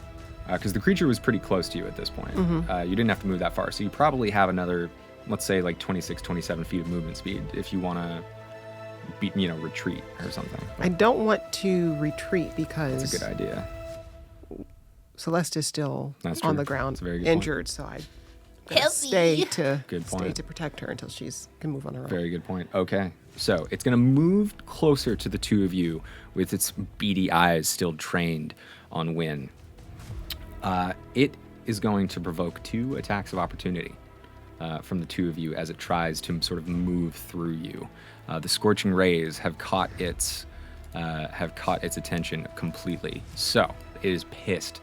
Speaker 2: because the creature was pretty close to you at this point. You didn't have to move that far, so you probably have another, let's say, like 26, 27 feet of movement speed if you want to retreat or something.
Speaker 3: I don't want to retreat because
Speaker 2: It's a good idea.
Speaker 3: Celeste is still
Speaker 2: That's
Speaker 3: on
Speaker 2: true.
Speaker 3: the ground,
Speaker 2: That's a very good point.
Speaker 3: injured, so I gotta
Speaker 6: Help
Speaker 3: stay
Speaker 6: me.
Speaker 3: to
Speaker 2: Good
Speaker 3: stay
Speaker 2: point.
Speaker 3: to protect her until she can move on her own.
Speaker 2: Very good point. Okay. So it's going to move closer to the two of you with its beady eyes still trained on Wynn. It is going to provoke 2 attacks of opportunity from the two of you as it tries to sort of move through you. The scorching rays have caught its attention completely. So it is pissed.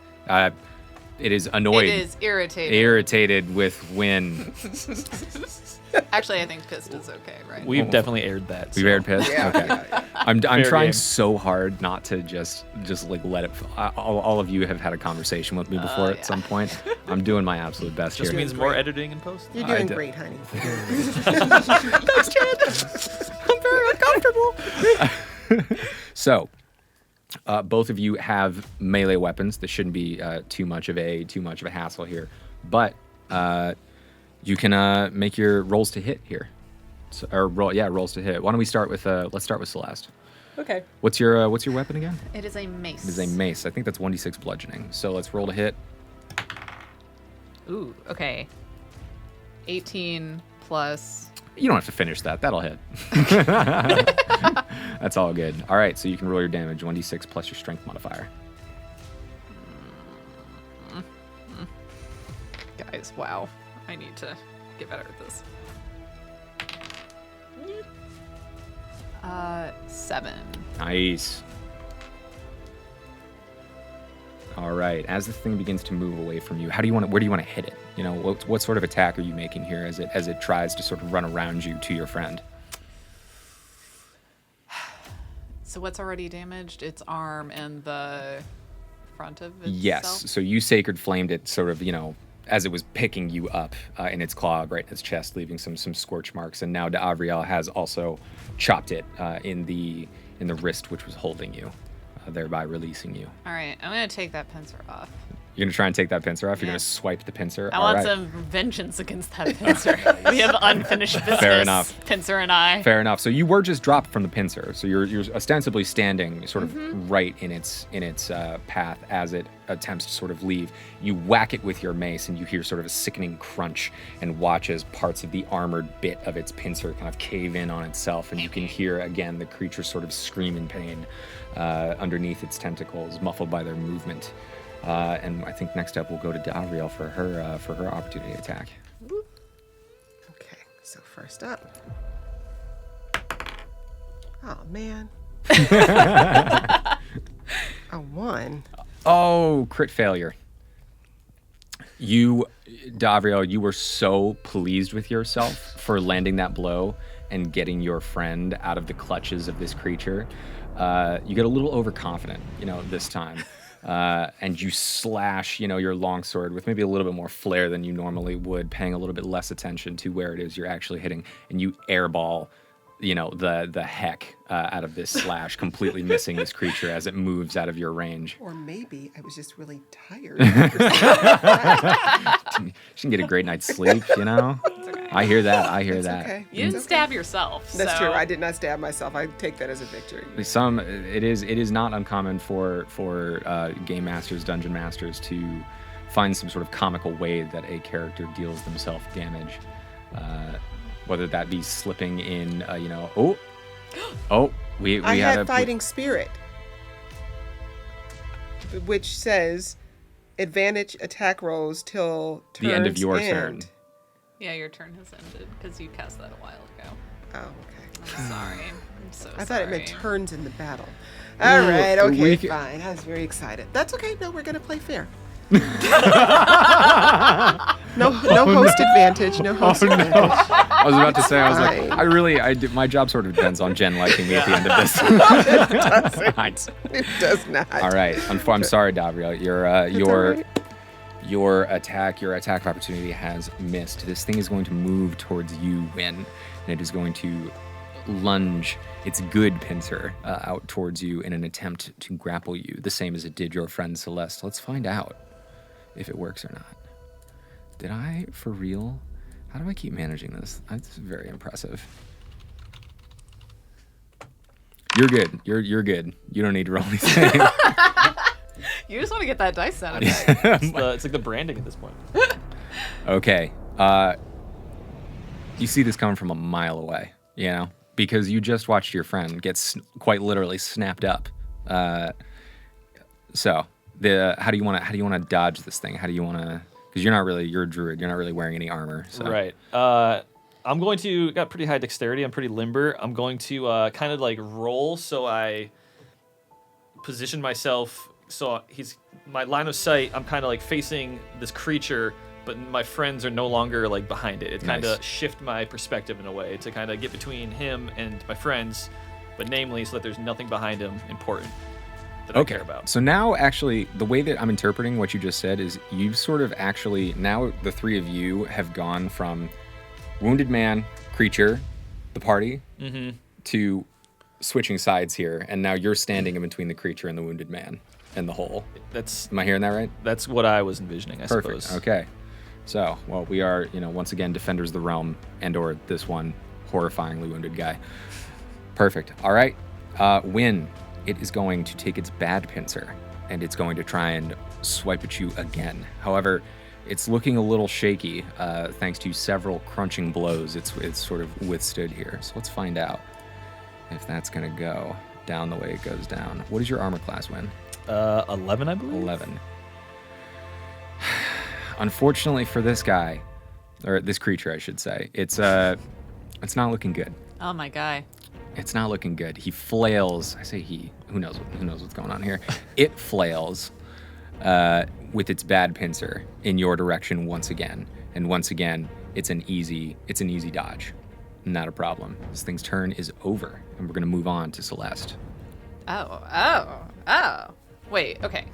Speaker 2: It is annoyed.
Speaker 5: It is irritated.
Speaker 2: Irritated with wind.
Speaker 5: Actually, I think pissed is okay, right?
Speaker 4: We've definitely aired that.
Speaker 2: We've aired pissed.
Speaker 3: Yeah,
Speaker 2: Okay.
Speaker 3: yeah.
Speaker 2: I'm
Speaker 4: Fair
Speaker 2: trying
Speaker 4: game.
Speaker 2: so hard not to just like let it. All of you have had a conversation with me before at some point. I'm doing my absolute best
Speaker 4: Just
Speaker 2: here.
Speaker 4: means more editing and post.
Speaker 3: You're
Speaker 2: I
Speaker 3: doing
Speaker 2: d-
Speaker 3: great, honey.
Speaker 2: I'm very uncomfortable. So, both of you have melee weapons. This shouldn't be too much of a hassle here, but you can make your rolls to hit here. So, rolls to hit. Why don't we start with let's start with Celeste.
Speaker 5: Okay.
Speaker 2: What's your weapon again?
Speaker 5: It is a mace.
Speaker 2: It is a mace. I think that's 1d6 bludgeoning. So let's roll to hit.
Speaker 5: Ooh, okay. 18 plus.
Speaker 2: You don't have to finish that. That'll hit. That's all good. All right, so you can roll your damage 1d6 plus your strength modifier.
Speaker 5: Guys, wow. I need to get better at this. 7.
Speaker 2: Nice. All right. As the thing begins to move away from you, where do you want to hit it? You know, what sort of attack are you making here as it tries to sort of run around you to your friend?
Speaker 5: So what's already damaged? Its arm and the front of itself?
Speaker 2: Yes. So you sacred flamed it sort of, as it was picking you up in its claw right in its chest, leaving some scorch marks. And now D'Avriel has also chopped it in the wrist, which was holding you, thereby releasing you.
Speaker 5: All right, I'm going to take that pincer off.
Speaker 2: You're going to try and take that pincer off? You're
Speaker 5: Yeah.
Speaker 2: going to swipe the pincer?
Speaker 5: I
Speaker 2: All
Speaker 5: want
Speaker 2: right.
Speaker 5: some vengeance against that pincer. We have unfinished business.
Speaker 2: Fair enough.
Speaker 5: Pincer and I.
Speaker 2: Fair enough. So you were just dropped from the pincer. So you're ostensibly standing sort of right in its path as it attempts to sort of leave. You whack it with your mace and you hear sort of a sickening crunch and watch as parts of the armored bit of its pincer kind of cave in on itself. And you can hear again the creature sort of scream in pain underneath its tentacles, muffled by their movement. And I think next up we'll go to D'Avriel for her opportunity attack.
Speaker 3: Okay, so first up. Oh, man. A 1.
Speaker 2: Oh, crit failure. You, D'Avriel, you were so pleased with yourself for landing that blow and getting your friend out of the clutches of this creature. You get a little overconfident, this time. And you slash, your longsword with maybe a little bit more flair than you normally would, paying a little bit less attention to where it is you're actually hitting, and you airball, the heck out of this slash, completely missing this creature as it moves out of your range.
Speaker 3: Or maybe I was just really tired.
Speaker 2: She can get a great night's sleep,
Speaker 5: okay.
Speaker 2: I hear that.
Speaker 3: It's okay.
Speaker 5: You didn't stab yourself.
Speaker 3: That's
Speaker 5: so.
Speaker 3: true. I did not stab myself. I take that as a victory.
Speaker 2: It is not uncommon for game masters, dungeon masters to find some sort of comical way that a character deals themselves damage, whether that be slipping in, we
Speaker 3: I
Speaker 2: had
Speaker 3: had
Speaker 2: a
Speaker 3: fighting spirit, which says advantage attack rolls till
Speaker 2: the end of
Speaker 3: turns
Speaker 2: your
Speaker 3: end.
Speaker 2: turn.
Speaker 5: Yeah, your turn has ended because you cast that a while ago.
Speaker 3: Oh, okay.
Speaker 5: I'm sorry. I'm so sorry.
Speaker 3: I thought it meant turns in the battle. All right, okay,
Speaker 2: we c-
Speaker 3: fine. I was very excited. That's okay. No, we're gonna play fair. No host advantage. No host advantage.
Speaker 2: I was about to say, I was
Speaker 3: Fine.
Speaker 2: like, my job sort of depends on Jenn liking me at the end of this.
Speaker 3: It does not.
Speaker 2: All right. I'm sorry, D'Avriel. Your attack of opportunity has missed. This thing is going to move towards you, Win, and it is going to lunge its good pincer out towards you in an attempt to grapple you, the same as it did your friend Celeste. Let's find out if it works or not. Did I, for real? How do I keep managing this? That's very impressive. You're good. You're good. You don't need to roll anything.
Speaker 5: You just want to get that dice sound.
Speaker 4: It's like the branding at this point.
Speaker 2: Okay. You see this coming from a mile away, because you just watched your friend get quite literally snapped up. So how do you want to dodge this thing? How do you want to? Because you're a druid. You're not really wearing any armor. So.
Speaker 4: Right. I'm going to got pretty high dexterity. I'm pretty limber. I'm going to kind of like roll so I position myself so my line of sight. I'm kind of like facing this creature, but my friends are no longer like behind it. It kind of
Speaker 2: Nice.
Speaker 4: shift my perspective in a way to kind of get between him and my friends, but namely so that there's nothing behind him important that I care about.
Speaker 2: So now, actually, the way that I'm interpreting what you just said is you've sort of actually, now the three of you have gone from wounded man, creature, the party, to switching sides here, and now you're standing in between the creature and the wounded man and the hole. Am I hearing that right?
Speaker 4: That's what I was envisioning, I
Speaker 2: Perfect.
Speaker 4: suppose.
Speaker 2: Okay. So, well, we are, once again, defenders of the realm, and/or this one horrifyingly wounded guy. Perfect. All right. Win. It is going to take its bad pincer, and it's going to try and swipe at you again. However, it's looking a little shaky, thanks to several crunching blows it's sort of withstood here. So let's find out if that's going to go down the way it goes down. What is your armor class, Win?
Speaker 4: 11, I believe.
Speaker 2: 11. Unfortunately for this guy, or this creature, I should say, it's not looking good.
Speaker 5: Oh my guy.
Speaker 2: It's not looking good. He flails. I say he. Who knows what's going on here? It flails with its bad pincer in your direction once again, and once again, it's an easy dodge. Not a problem. This thing's turn is over, and we're gonna move on to Celeste.
Speaker 5: Oh. Wait, okay.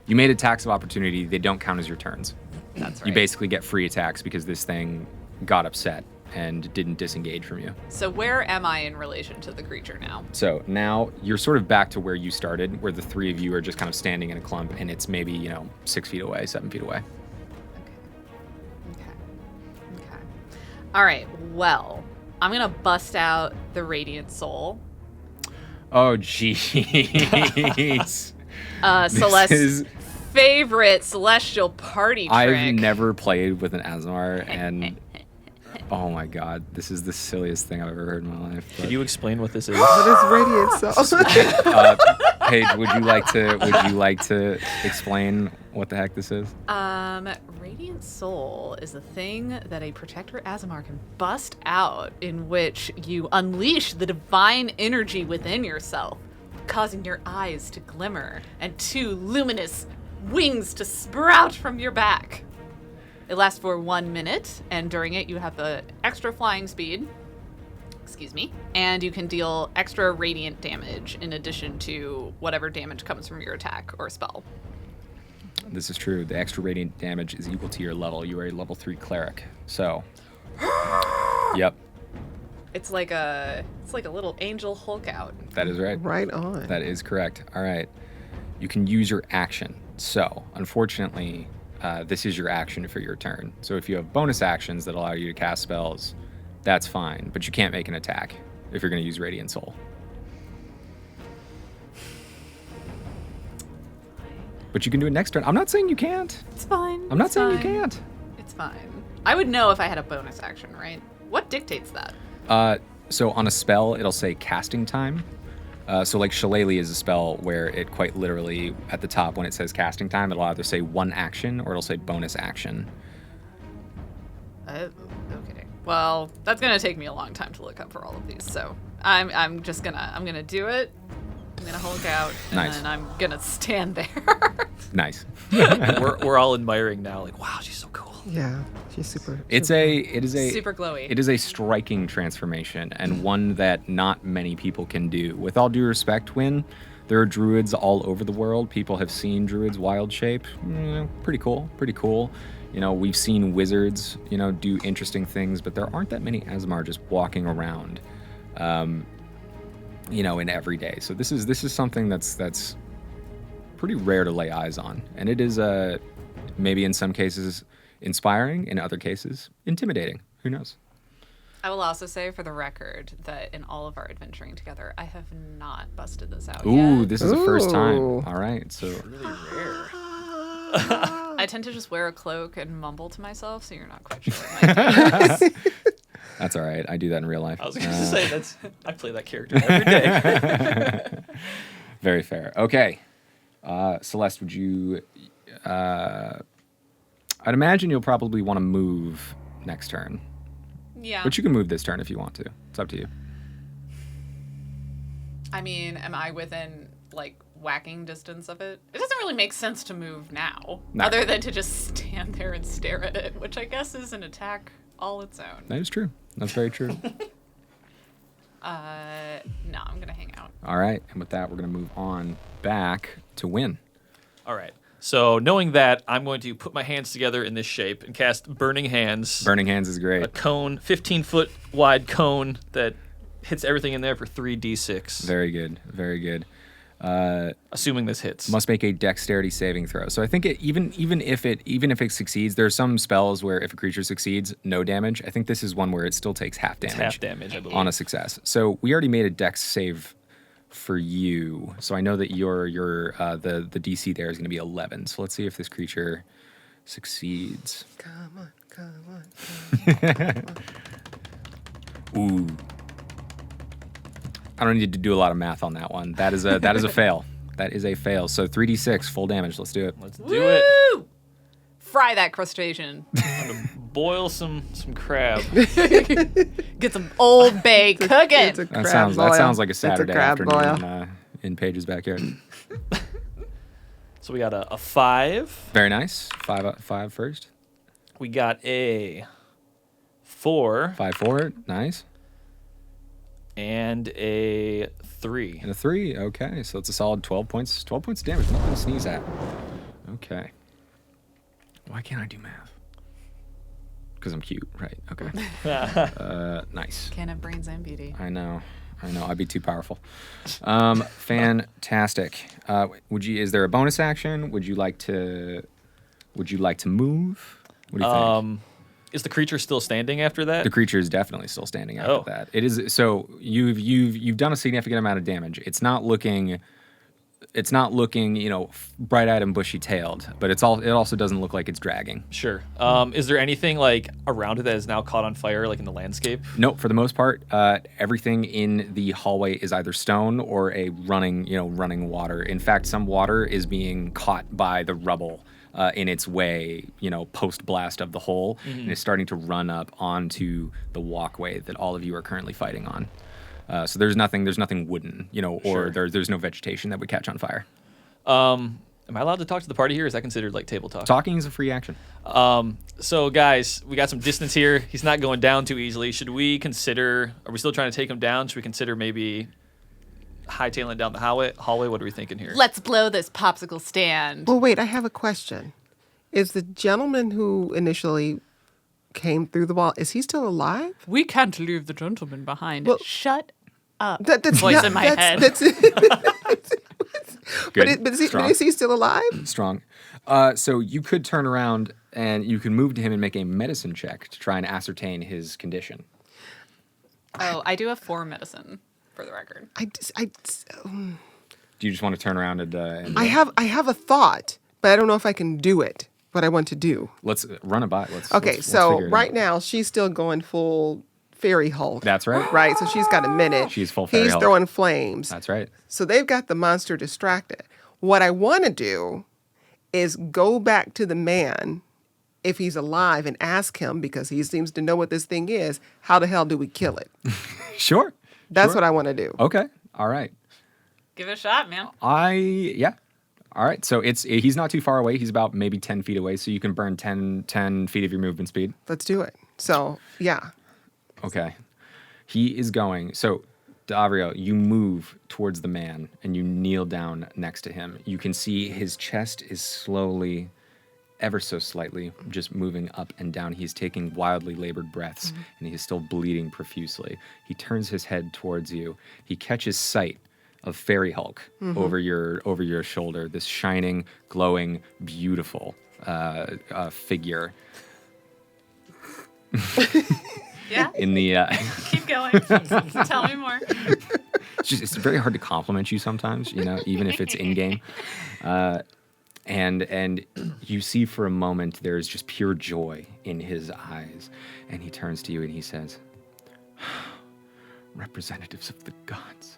Speaker 2: You made attacks of opportunity. They don't count as your turns.
Speaker 5: That's right.
Speaker 2: You basically get free attacks because this thing got upset and didn't disengage from you.
Speaker 5: So where am I in relation to the creature now?
Speaker 2: So now you're sort of back to where you started, where the three of you are just kind of standing in a clump, and it's maybe, 6 feet away, 7 feet away.
Speaker 5: Okay. All right, well, I'm going to bust out the Radiant Soul.
Speaker 2: Oh, jeez.
Speaker 5: Celeste's favorite celestial party trick.
Speaker 2: I've never played with an Asmar, and oh my god, this is the silliest thing I've ever heard in my life.
Speaker 4: Could you explain what this is?
Speaker 3: What is radiant soul?
Speaker 2: Paige, would you like to explain what the heck this is?
Speaker 5: Radiant Soul is a thing that a Protector Aasimar can bust out, in which you unleash the divine energy within yourself, causing your eyes to glimmer and 2 luminous wings to sprout from your back. It lasts for 1 minute, and during it you have the extra flying speed, and you can deal extra radiant damage in addition to whatever damage comes from your attack or spell.
Speaker 2: This is true. The extra radiant damage is equal to your level. You are a level 3 cleric. So, yep,
Speaker 5: It's like a little angel Hulk out.
Speaker 2: that is right.
Speaker 3: Right on.
Speaker 2: That is correct. All right. You can use your action. So, unfortunately, this is your action for your turn. So if you have bonus actions that allow you to cast spells, that's fine. But you can't make an attack if you're going to use Radiant Soul. But you can do it next turn. I'm not saying you can't.
Speaker 5: It's fine.
Speaker 2: I'm not
Speaker 5: it's
Speaker 2: saying you
Speaker 5: fine.
Speaker 2: can't.
Speaker 5: It's fine. I would know if I had a bonus action, right? What dictates that?
Speaker 2: So on a spell, it'll say casting time. So like Shillelagh is a spell where it quite literally, at the top when it says casting time, it'll either say 1 action or it'll say bonus action.
Speaker 5: Okay. Well, that's gonna take me a long time to look up for all of these, so I'm gonna do it. I'm gonna Hulk out, and
Speaker 2: Nice.
Speaker 5: then I'm gonna stand there.
Speaker 2: Nice.
Speaker 4: we're all admiring now, like, wow, she's so cool.
Speaker 3: Yeah, she's super.
Speaker 2: It is a
Speaker 5: Super glowy.
Speaker 2: It is a striking transformation, and one that not many people can do. With all due respect, Win, there are druids all over the world. People have seen druids wild shape. Pretty cool. We've seen wizards, do interesting things, but there aren't that many Asmar just walking around, in every day. So this is something that's pretty rare to lay eyes on, and it is maybe in some cases inspiring, in other cases intimidating. Who knows?
Speaker 5: I will also say, for the record, that in all of our adventuring together, I have not busted this out
Speaker 2: Ooh,
Speaker 5: yet.
Speaker 2: this is the first time.
Speaker 3: Ooh.
Speaker 2: All right, so
Speaker 4: Really rare.
Speaker 5: I tend to just wear a cloak and mumble to myself, so you're not quite sure what my name is.
Speaker 2: that's all right. I do that in real life.
Speaker 4: I was going to say, I play that character every day.
Speaker 2: Very fair. Okay, Celeste, would you? I'd imagine you'll probably want to move next turn,
Speaker 5: Yeah.
Speaker 2: but you can move this turn if you want to. It's up to you.
Speaker 5: I mean, am I within, whacking distance of it? It doesn't really make sense to move now,
Speaker 2: No.
Speaker 5: other than to just stand there and stare at it, which I guess is an attack all its own.
Speaker 2: That is true. That's very true.
Speaker 5: No, I'm gonna hang out.
Speaker 2: All right, and with that, we're going to move on back to Win.
Speaker 4: All right. So knowing that, I'm going to put my hands together in this shape and cast Burning Hands.
Speaker 2: Burning Hands is great.
Speaker 4: A cone, 15-foot wide cone that hits everything in there for 3d6.
Speaker 2: Very good. Very good.
Speaker 4: Assuming this hits.
Speaker 2: Must make a dexterity saving throw. So I think even if it succeeds, there are some spells where if a creature succeeds, no damage. I think this is one where it still takes half damage.
Speaker 4: Half damage, I believe.
Speaker 2: On a success. So we already made a dex save for you. So I know that the DC there is going to be 11. So let's see if this creature succeeds.
Speaker 3: Come on, come on.
Speaker 2: Ooh. I don't need to do a lot of math on that one. That is a fail. That is a fail. So 3d6 full damage. Let's do it.
Speaker 4: Let's do it.
Speaker 5: Woo! Fry that crustacean.
Speaker 4: Boil some crab.
Speaker 5: Get some Old Bay cooking.
Speaker 3: It's a crab
Speaker 2: That
Speaker 3: boil.
Speaker 2: sounds like a
Speaker 3: It's
Speaker 2: Saturday
Speaker 3: crab boil.
Speaker 2: afternoon in Paige's backyard.
Speaker 4: So we got a 5.
Speaker 2: Very nice. Five first.
Speaker 4: We got a 4
Speaker 2: 5 forward. Nice.
Speaker 4: and a 3.
Speaker 2: And a 3. Okay, so it's a solid 12 points. 12 points of damage. Nothing to sneeze at. Okay. Why can't I do math? Because I'm cute, right? Okay. Nice.
Speaker 5: Can't have brains and beauty.
Speaker 2: I know. I'd be too powerful. Fantastic. Is there a bonus action? Would you like to move? What do you think?
Speaker 4: Is the creature still standing after that?
Speaker 2: The creature is definitely still standing after that. It is so you've done a significant amount of damage. It's not looking, bright-eyed and bushy-tailed, but it also doesn't look like it's dragging.
Speaker 4: Sure. Is there anything like around it that is now caught on fire, like in the landscape?
Speaker 2: Nope. For the most part, everything in the hallway is either stone or a running water. In fact, some water is being caught by the rubble in its way, post-blast of the hole, and is starting to run up onto the walkway that all of you are currently fighting on. So there's nothing wooden, or
Speaker 4: Sure.
Speaker 2: there's no vegetation that would catch on fire.
Speaker 4: Am I allowed to talk to the party here? Is that considered like table talk?
Speaker 2: Talking is a free action.
Speaker 4: So guys, we got some distance here. He's not going down too easily. Are we still trying to take him down? Should we consider maybe hightailing it down the hallway? What are we thinking here?
Speaker 5: Let's blow this popsicle stand.
Speaker 3: Well, wait, I have a question. Is the gentleman who initially came through the wall, is he still alive?
Speaker 5: We can't leave the gentleman behind.
Speaker 3: Well-
Speaker 5: Shut up.
Speaker 3: That's
Speaker 5: Voice
Speaker 3: not-
Speaker 5: in my head.
Speaker 3: That's
Speaker 2: Good.
Speaker 3: but
Speaker 2: Strong.
Speaker 3: is he still alive?
Speaker 2: Strong. So you could turn around and you can move to him and make a medicine check to try and ascertain his condition.
Speaker 5: Oh, I do have 4 medicine, for the record.
Speaker 2: Do you just want to turn around and
Speaker 3: I have a thought, but I don't know if I can do it. What I want to do.
Speaker 2: let's run it by?
Speaker 3: Okay, so right now she's still going full fairy Hulk.
Speaker 2: That's right.
Speaker 3: Right, so she's got a minute.
Speaker 2: She's full fairy
Speaker 3: He's
Speaker 2: Hulk.
Speaker 3: throwing flames.
Speaker 2: That's right.
Speaker 3: So they've got the monster distracted. What I want to do is go back to the man, if he's alive, and ask him, because he seems to know what this thing is, how the hell do we kill it?
Speaker 2: Sure.
Speaker 3: That's what I want to do.
Speaker 2: Okay. All right.
Speaker 5: Give it a shot, man.
Speaker 2: Yeah. All right. So he's not too far away. He's about maybe 10 feet away. So you can burn 10 feet of your movement speed.
Speaker 3: Let's do it. So, yeah.
Speaker 2: Okay. He is going. So, D'Avrio, you move towards the man and you kneel down next to him. You can see his chest is slowly, ever so slightly, just moving up and down. He's taking wildly labored breaths and he's still bleeding profusely. He turns his head towards you. He catches sight of Fairy Hulk over your shoulder, this shining, glowing, beautiful figure.
Speaker 5: Yeah?
Speaker 2: In the
Speaker 5: Keep going. Tell me more.
Speaker 2: it's very hard to compliment you sometimes, even if it's in game. And you see for a moment there is just pure joy in his eyes, and he turns to you and he says, "Representatives of the gods,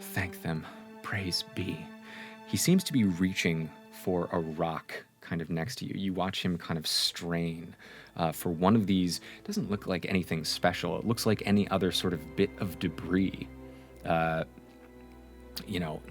Speaker 2: thank them, praise be." He seems to be reaching for a rock kind of next to you. You watch him kind of strain for one of these. It doesn't look like anything special. It looks like any other sort of bit of debris.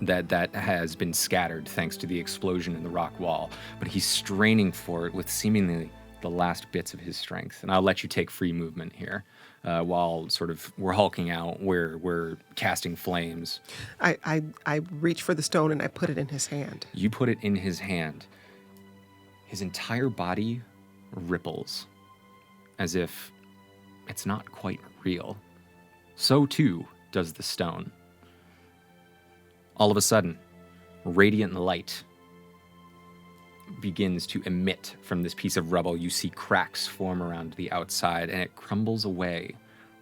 Speaker 2: that has been scattered thanks to the explosion in the rock wall. But he's straining for it with seemingly the last bits of his strength. And I'll let you take free movement here while sort of we're hulking out, we're casting flames.
Speaker 3: I reach for the stone and I put it in his hand.
Speaker 2: You put it in his hand. His entire body ripples as if it's not quite real. So too does the stone. All of a sudden, radiant light begins to emit from this piece of rubble. You see cracks form around the outside, and it crumbles away,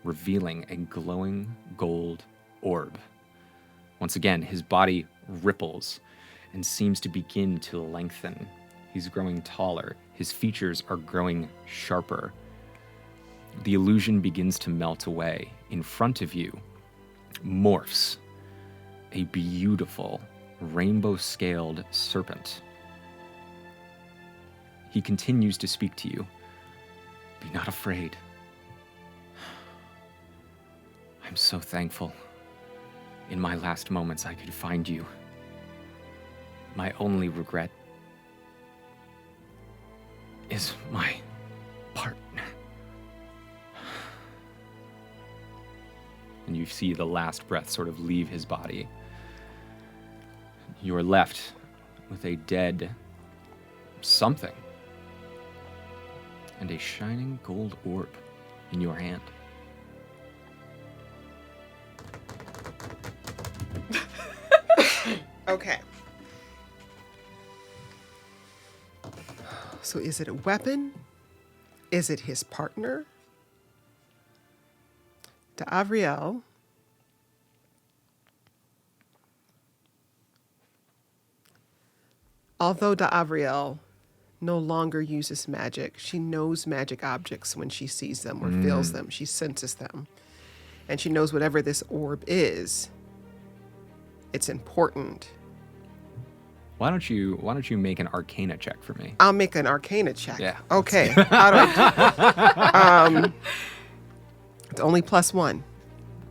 Speaker 2: revealing a glowing gold orb. Once again, his body ripples and seems to begin to lengthen. He's growing taller. His features are growing sharper. The illusion begins to melt away. In front of you morphs a beautiful rainbow-scaled serpent. He continues to speak to you. Be not afraid. I'm so thankful. In my last moments, I could find you. My only regret is my partner. And you see the last breath sort of leave his body. You are left with a dead something and a shining gold orb in your hand.
Speaker 3: Okay. So is it a weapon? Is it his partner? D'Avriel although D'Avriel no longer uses magic, she knows magic objects when she sees them or feels them. She senses them. And she knows whatever this orb is, it's important.
Speaker 2: Why don't you make an Arcana check for me?
Speaker 3: I'll make an Arcana check.
Speaker 2: Yeah.
Speaker 3: Okay. How do I it's only +1.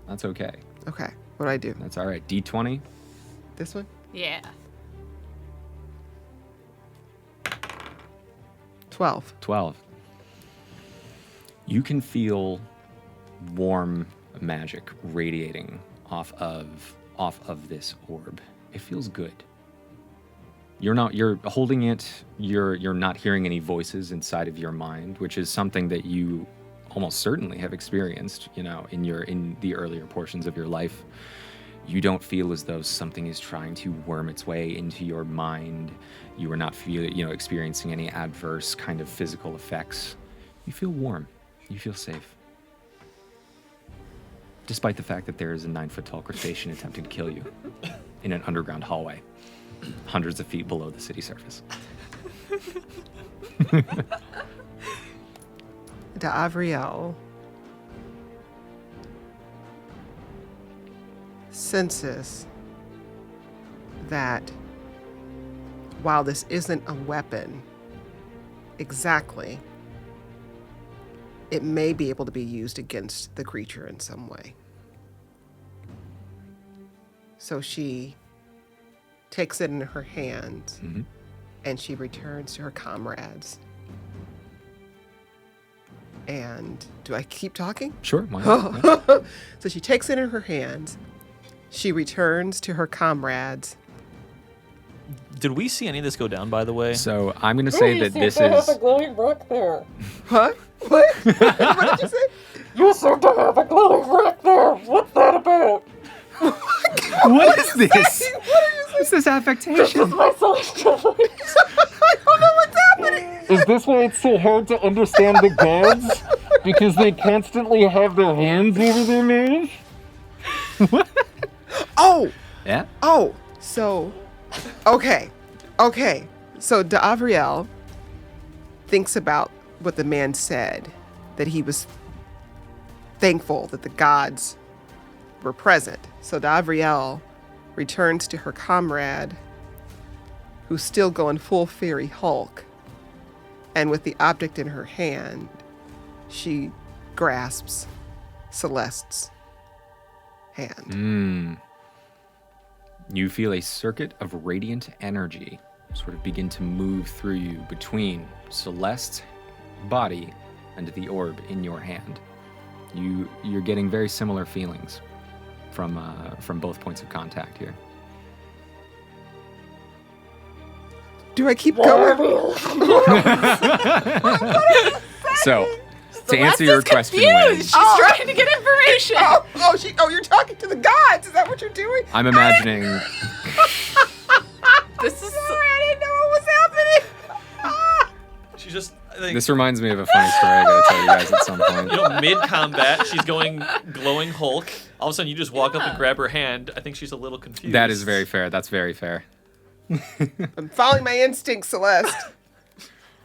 Speaker 2: That's okay.
Speaker 3: Okay. What do I do?
Speaker 2: That's all right. D20.
Speaker 3: This one?
Speaker 5: Yeah.
Speaker 3: 12.
Speaker 2: 12. You can feel warm magic radiating off of this orb. It feels good. You're holding it, you're not hearing any voices inside of your mind, which is something that you almost certainly have experienced, in the earlier portions of your life. You don't feel as though something is trying to worm its way into your mind. You are not experiencing any adverse kind of physical effects. You feel warm. You feel safe. Despite the fact that there is a 9-foot-tall crustacean attempting to kill you in an underground hallway, hundreds of feet below the city surface.
Speaker 3: D'Avriel senses that while this isn't a weapon exactly, it may be able to be used against the creature in some way. So she takes it in her hands and she returns to her comrades. And do I keep talking?
Speaker 2: Sure. Why not? Yeah.
Speaker 3: So she takes it in her hands. She returns to her comrades.
Speaker 4: Did we see any of this go down, by the way?
Speaker 2: So I'm going to say that this is...
Speaker 7: glowing rock there.
Speaker 3: Huh? What? What did you say?
Speaker 7: You seem to have a glowing rock there. What's that about?
Speaker 2: What is this? What is this affectation?
Speaker 7: This is my celestial voice.
Speaker 3: I don't know what's happening.
Speaker 7: Is this why it's so hard to understand the gods? Because they constantly have their hands over their mouth?
Speaker 3: Oh!
Speaker 2: Yeah?
Speaker 3: Oh! So, okay. So D'Avriel thinks about what the man said, that he was thankful that the gods were present. So D'Avriel returns to her comrade, who's still going full fairy Hulk, and with the object in her hand, she grasps Celeste's hand.
Speaker 2: You feel a circuit of radiant energy sort of begin to move through you between Celeste's body and the orb in your hand. You're getting very similar feelings from both points of contact here.
Speaker 3: Do I keep going?
Speaker 2: So, to answer your question,
Speaker 5: confused.
Speaker 2: Wayne,
Speaker 5: She's trying to get information.
Speaker 3: You're talking to the gods. Is that what you're doing?
Speaker 2: I'm imagining.
Speaker 5: This is.
Speaker 3: Sorry, I didn't know what was happening.
Speaker 4: She's just, I think,
Speaker 2: This reminds me of a funny story I gotta tell you guys at some point.
Speaker 4: you know, mid-combat, she's going glowing Hulk. All of a sudden, you just walk up and grab her hand. I think she's a little confused.
Speaker 2: That is very fair. That's very fair.
Speaker 3: I'm following my instincts, Celeste.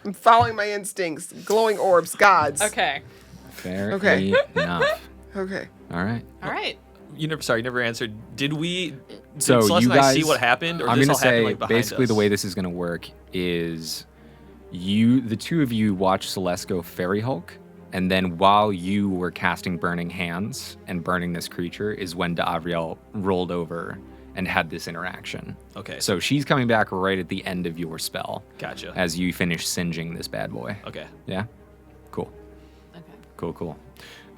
Speaker 3: I'm following my instincts. Glowing orbs, gods.
Speaker 5: Okay.
Speaker 2: Fair
Speaker 3: Okay.
Speaker 2: enough.
Speaker 3: Okay.
Speaker 2: All right.
Speaker 5: All right.
Speaker 4: You never answered. Did
Speaker 2: So
Speaker 4: Celeste
Speaker 2: you
Speaker 4: and I
Speaker 2: guys
Speaker 4: see what happened, or
Speaker 2: I'm
Speaker 4: this
Speaker 2: gonna
Speaker 4: all happened
Speaker 2: say
Speaker 4: like behind
Speaker 2: basically
Speaker 4: us?
Speaker 2: the way this is gonna work is the two of you watch Celeste go Fairy Hulk, and then while you were casting Burning Hands and burning this creature is when D'Avriel rolled over and had this interaction.
Speaker 4: Okay.
Speaker 2: So she's coming back right at the end of your spell
Speaker 4: Gotcha.
Speaker 2: as you finish singeing this bad boy.
Speaker 4: Okay.
Speaker 2: Yeah? Cool.
Speaker 5: Okay.
Speaker 2: Cool.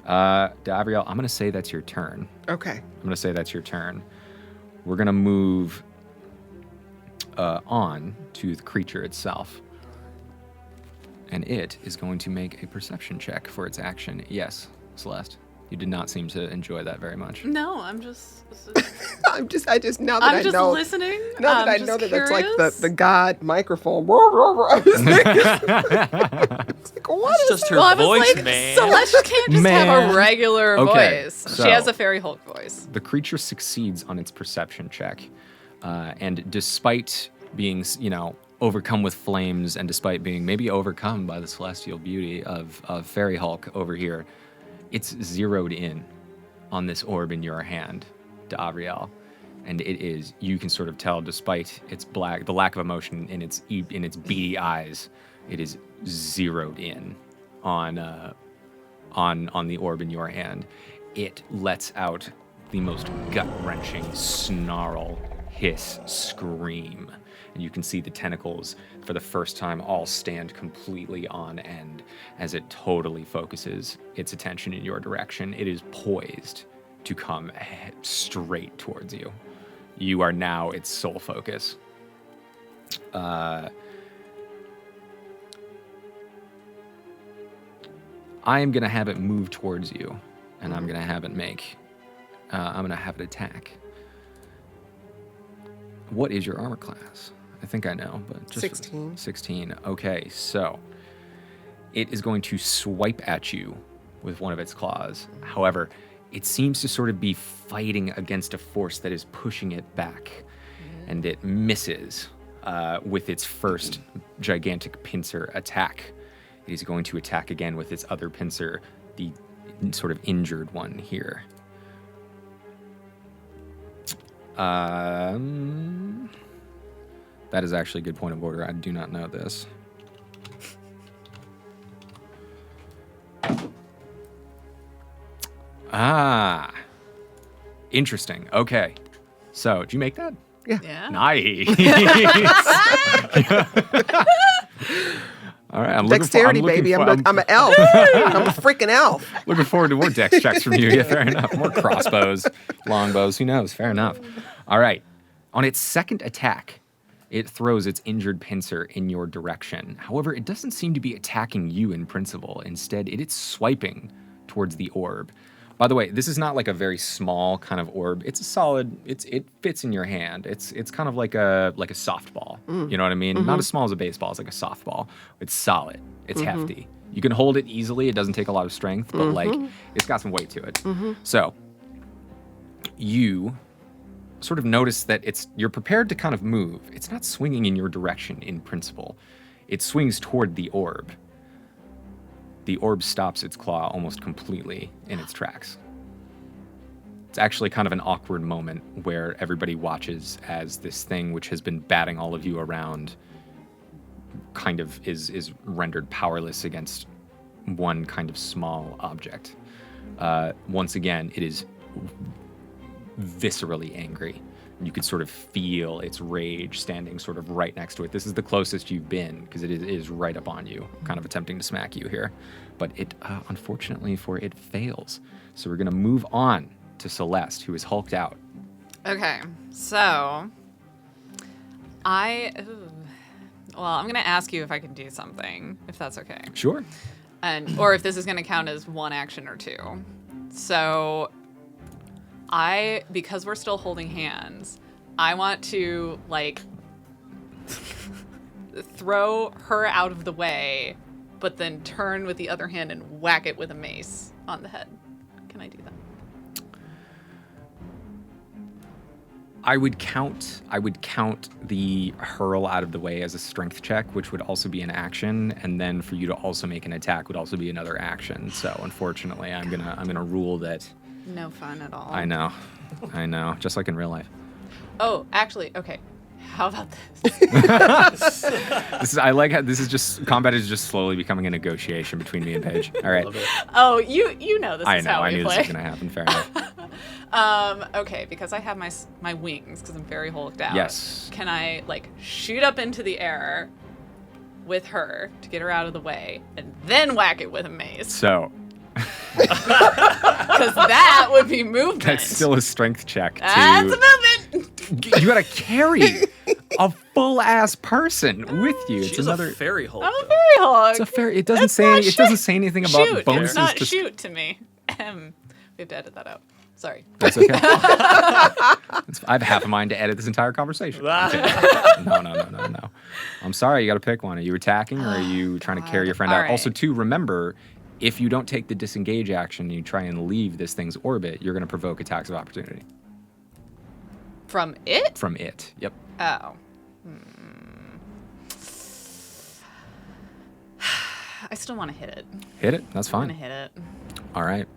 Speaker 2: D'Avriel, I'm gonna say that's your turn.
Speaker 3: Okay.
Speaker 2: I'm gonna say that's your turn. We're gonna move on to the creature itself. And it is going to make a perception check for its action. Yes, Celeste. You did not seem to enjoy that very much.
Speaker 5: No, I'm just.
Speaker 3: I just now that
Speaker 5: I'm
Speaker 3: I
Speaker 5: just
Speaker 3: know.
Speaker 5: listening.
Speaker 3: Now that
Speaker 5: I'm
Speaker 3: I
Speaker 5: just
Speaker 3: know that
Speaker 5: curious.
Speaker 3: that's like the god microphone. I was like, what
Speaker 4: It's
Speaker 3: is
Speaker 4: just her
Speaker 5: Well, I was
Speaker 4: voice,
Speaker 5: like,
Speaker 4: man.
Speaker 5: Celeste can't just have
Speaker 2: Man.
Speaker 5: a regular
Speaker 2: Okay,
Speaker 5: voice.
Speaker 2: so-
Speaker 5: She has a fairy Hulk voice.
Speaker 2: The creature succeeds on its perception check. And despite being, overcome with flames and despite being maybe overcome by the celestial beauty of Fairy Hulk over here, it's zeroed in on this orb in your hand, D'Avriel. And it is, you can sort of tell, despite its the lack of emotion in its beady eyes, it is zeroed in on the orb in your hand. It lets out the most gut-wrenching snarl, hiss, scream. And you can see the tentacles, for the first time, all stand completely on end as it totally focuses its attention in your direction. It is poised to come straight towards you. You are now its sole focus. I am going to have it move towards you, and I'm going to have it attack. What is your armor class? I think I know, but just
Speaker 3: 16.
Speaker 2: 16. Okay, so it is going to swipe at you with one of its claws. However, it seems to sort of be fighting against a force that is pushing it back, and it misses with its first gigantic pincer attack. It is going to attack again with its other pincer, the sort of injured one here. That is actually a good point of order. I do not know this. Interesting. Okay. So, did you make that?
Speaker 5: Yeah.
Speaker 2: Nice. All right. I'm
Speaker 3: Dexterity,
Speaker 2: looking
Speaker 3: baby.
Speaker 2: for,
Speaker 3: I'm an elf. I'm a freaking elf.
Speaker 2: looking forward to more dex checks from you. Yeah, fair enough. More crossbows, longbows. Who knows? Fair enough. All right. On its second attack, it throws its injured pincer in your direction. However, it doesn't seem to be attacking you in principle. Instead, it is swiping towards the orb. By the way, this is not like a very small kind of orb. It's a solid. It fits in your hand. It's kind of like a softball. You know what I mean? Not as small as a baseball. It's like a softball. It's solid. It's hefty. You can hold it easily. It doesn't take a lot of strength, but like it's got some weight to it. So you sort of notice that you're prepared to kind of move. It's not swinging in your direction in principle. It swings toward the orb. The orb stops its claw almost completely in its tracks. It's actually kind of an awkward moment where everybody watches as this thing which has been batting all of you around kind of is rendered powerless against one kind of small object. Once again, it is viscerally angry You could sort of feel its rage standing sort of right next to it. This is the closest you've been because it is right up on you, kind of attempting to smack you here. But it, unfortunately for it, fails. So we're going to move on to Celeste, who is hulked out.
Speaker 8: Okay, so I'm going to ask you if I can do something, if that's okay.
Speaker 2: Sure.
Speaker 8: Or if this is going to count as one action or two. So because we're still holding hands, I want to like throw her out of the way, but then turn with the other hand and whack it with a mace on the head. Can I do that?
Speaker 2: I would count the hurl out of the way as a strength check, which would also be an action, and then for you to also make an attack would also be another action. So unfortunately, I'm gonna rule that.
Speaker 8: No fun at all.
Speaker 2: I know, just like in real life.
Speaker 8: Oh, actually, okay. How about this?
Speaker 2: I like how this is just combat is just slowly becoming a negotiation between me and Paige. All right.
Speaker 8: Oh, you know this is how we
Speaker 2: I knew
Speaker 8: play.
Speaker 2: this was gonna happen. Fair enough.
Speaker 8: Okay, because I have my wings, because I'm very hulked out.
Speaker 2: Yes.
Speaker 8: Can I like shoot up into the air with her to get her out of the way, and then whack it with a mace?
Speaker 2: So.
Speaker 8: Because that would be movement.
Speaker 2: That's still a strength check.
Speaker 8: That's a movement.
Speaker 2: You gotta carry a full ass person with you. It's
Speaker 4: She's
Speaker 2: another
Speaker 4: a fairy Hulk.
Speaker 8: I'm a
Speaker 4: though.
Speaker 8: fairy Hulk.
Speaker 2: It's a fair. It
Speaker 8: That's
Speaker 2: doesn't
Speaker 8: not
Speaker 2: say anything about
Speaker 8: shoot.
Speaker 2: bonuses.
Speaker 8: It's not
Speaker 2: to
Speaker 8: shoot to me. We have to edit that out. Sorry.
Speaker 2: That's okay. I have half a mind to edit this entire conversation. No. I'm sorry. You got to pick one. Are you attacking or are you trying to carry your friend
Speaker 8: All
Speaker 2: out?
Speaker 8: right.
Speaker 2: Also, too, remember, if you don't take the disengage action and you try and leave this thing's orbit, you're going to provoke attacks of opportunity.
Speaker 8: From it?
Speaker 2: From it. Yep.
Speaker 8: Oh. I still want to hit it.
Speaker 2: Hit it. That's
Speaker 8: I'm
Speaker 2: fine.
Speaker 8: going to hit it.
Speaker 2: All right.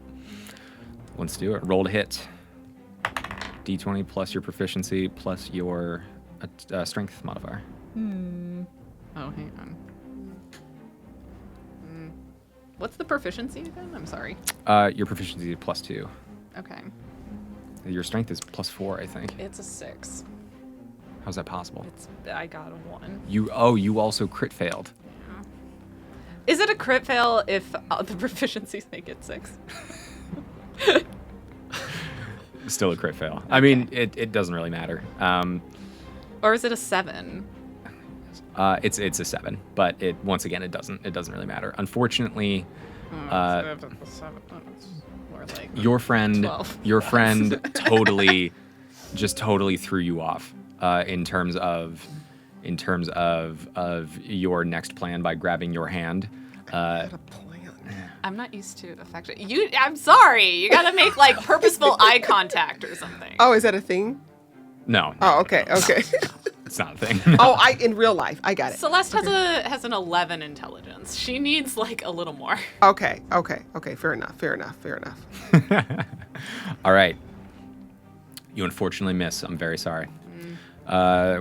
Speaker 2: Let's do it. Roll to hit. D20 plus your proficiency plus your strength modifier.
Speaker 8: Oh, hang on. What's the proficiency again? I'm sorry.
Speaker 2: Your proficiency is +2.
Speaker 8: Okay.
Speaker 2: Your strength is +4, I think.
Speaker 8: It's a 6.
Speaker 2: How's that possible?
Speaker 8: I got a 1.
Speaker 2: You also crit failed.
Speaker 8: Is it a crit fail if the proficiencies make it 6?
Speaker 2: Still a crit fail. I mean, it doesn't really matter.
Speaker 8: Or is it a 7?
Speaker 2: It's a 7, but once again it doesn't really matter. Unfortunately, your friend
Speaker 8: 12.
Speaker 2: totally threw you off in terms of your next plan by grabbing your hand.
Speaker 8: I'm not used to affection. I'm sorry. You gotta make like purposeful eye contact or something.
Speaker 3: Oh, is that a thing?
Speaker 2: No.
Speaker 3: Oh, okay.
Speaker 2: It's not a thing.
Speaker 3: Oh, in real life, I got it.
Speaker 8: Celeste has an 11 intelligence. She needs like a little more.
Speaker 3: Okay. Fair enough.
Speaker 2: All right. You unfortunately miss. I'm very sorry.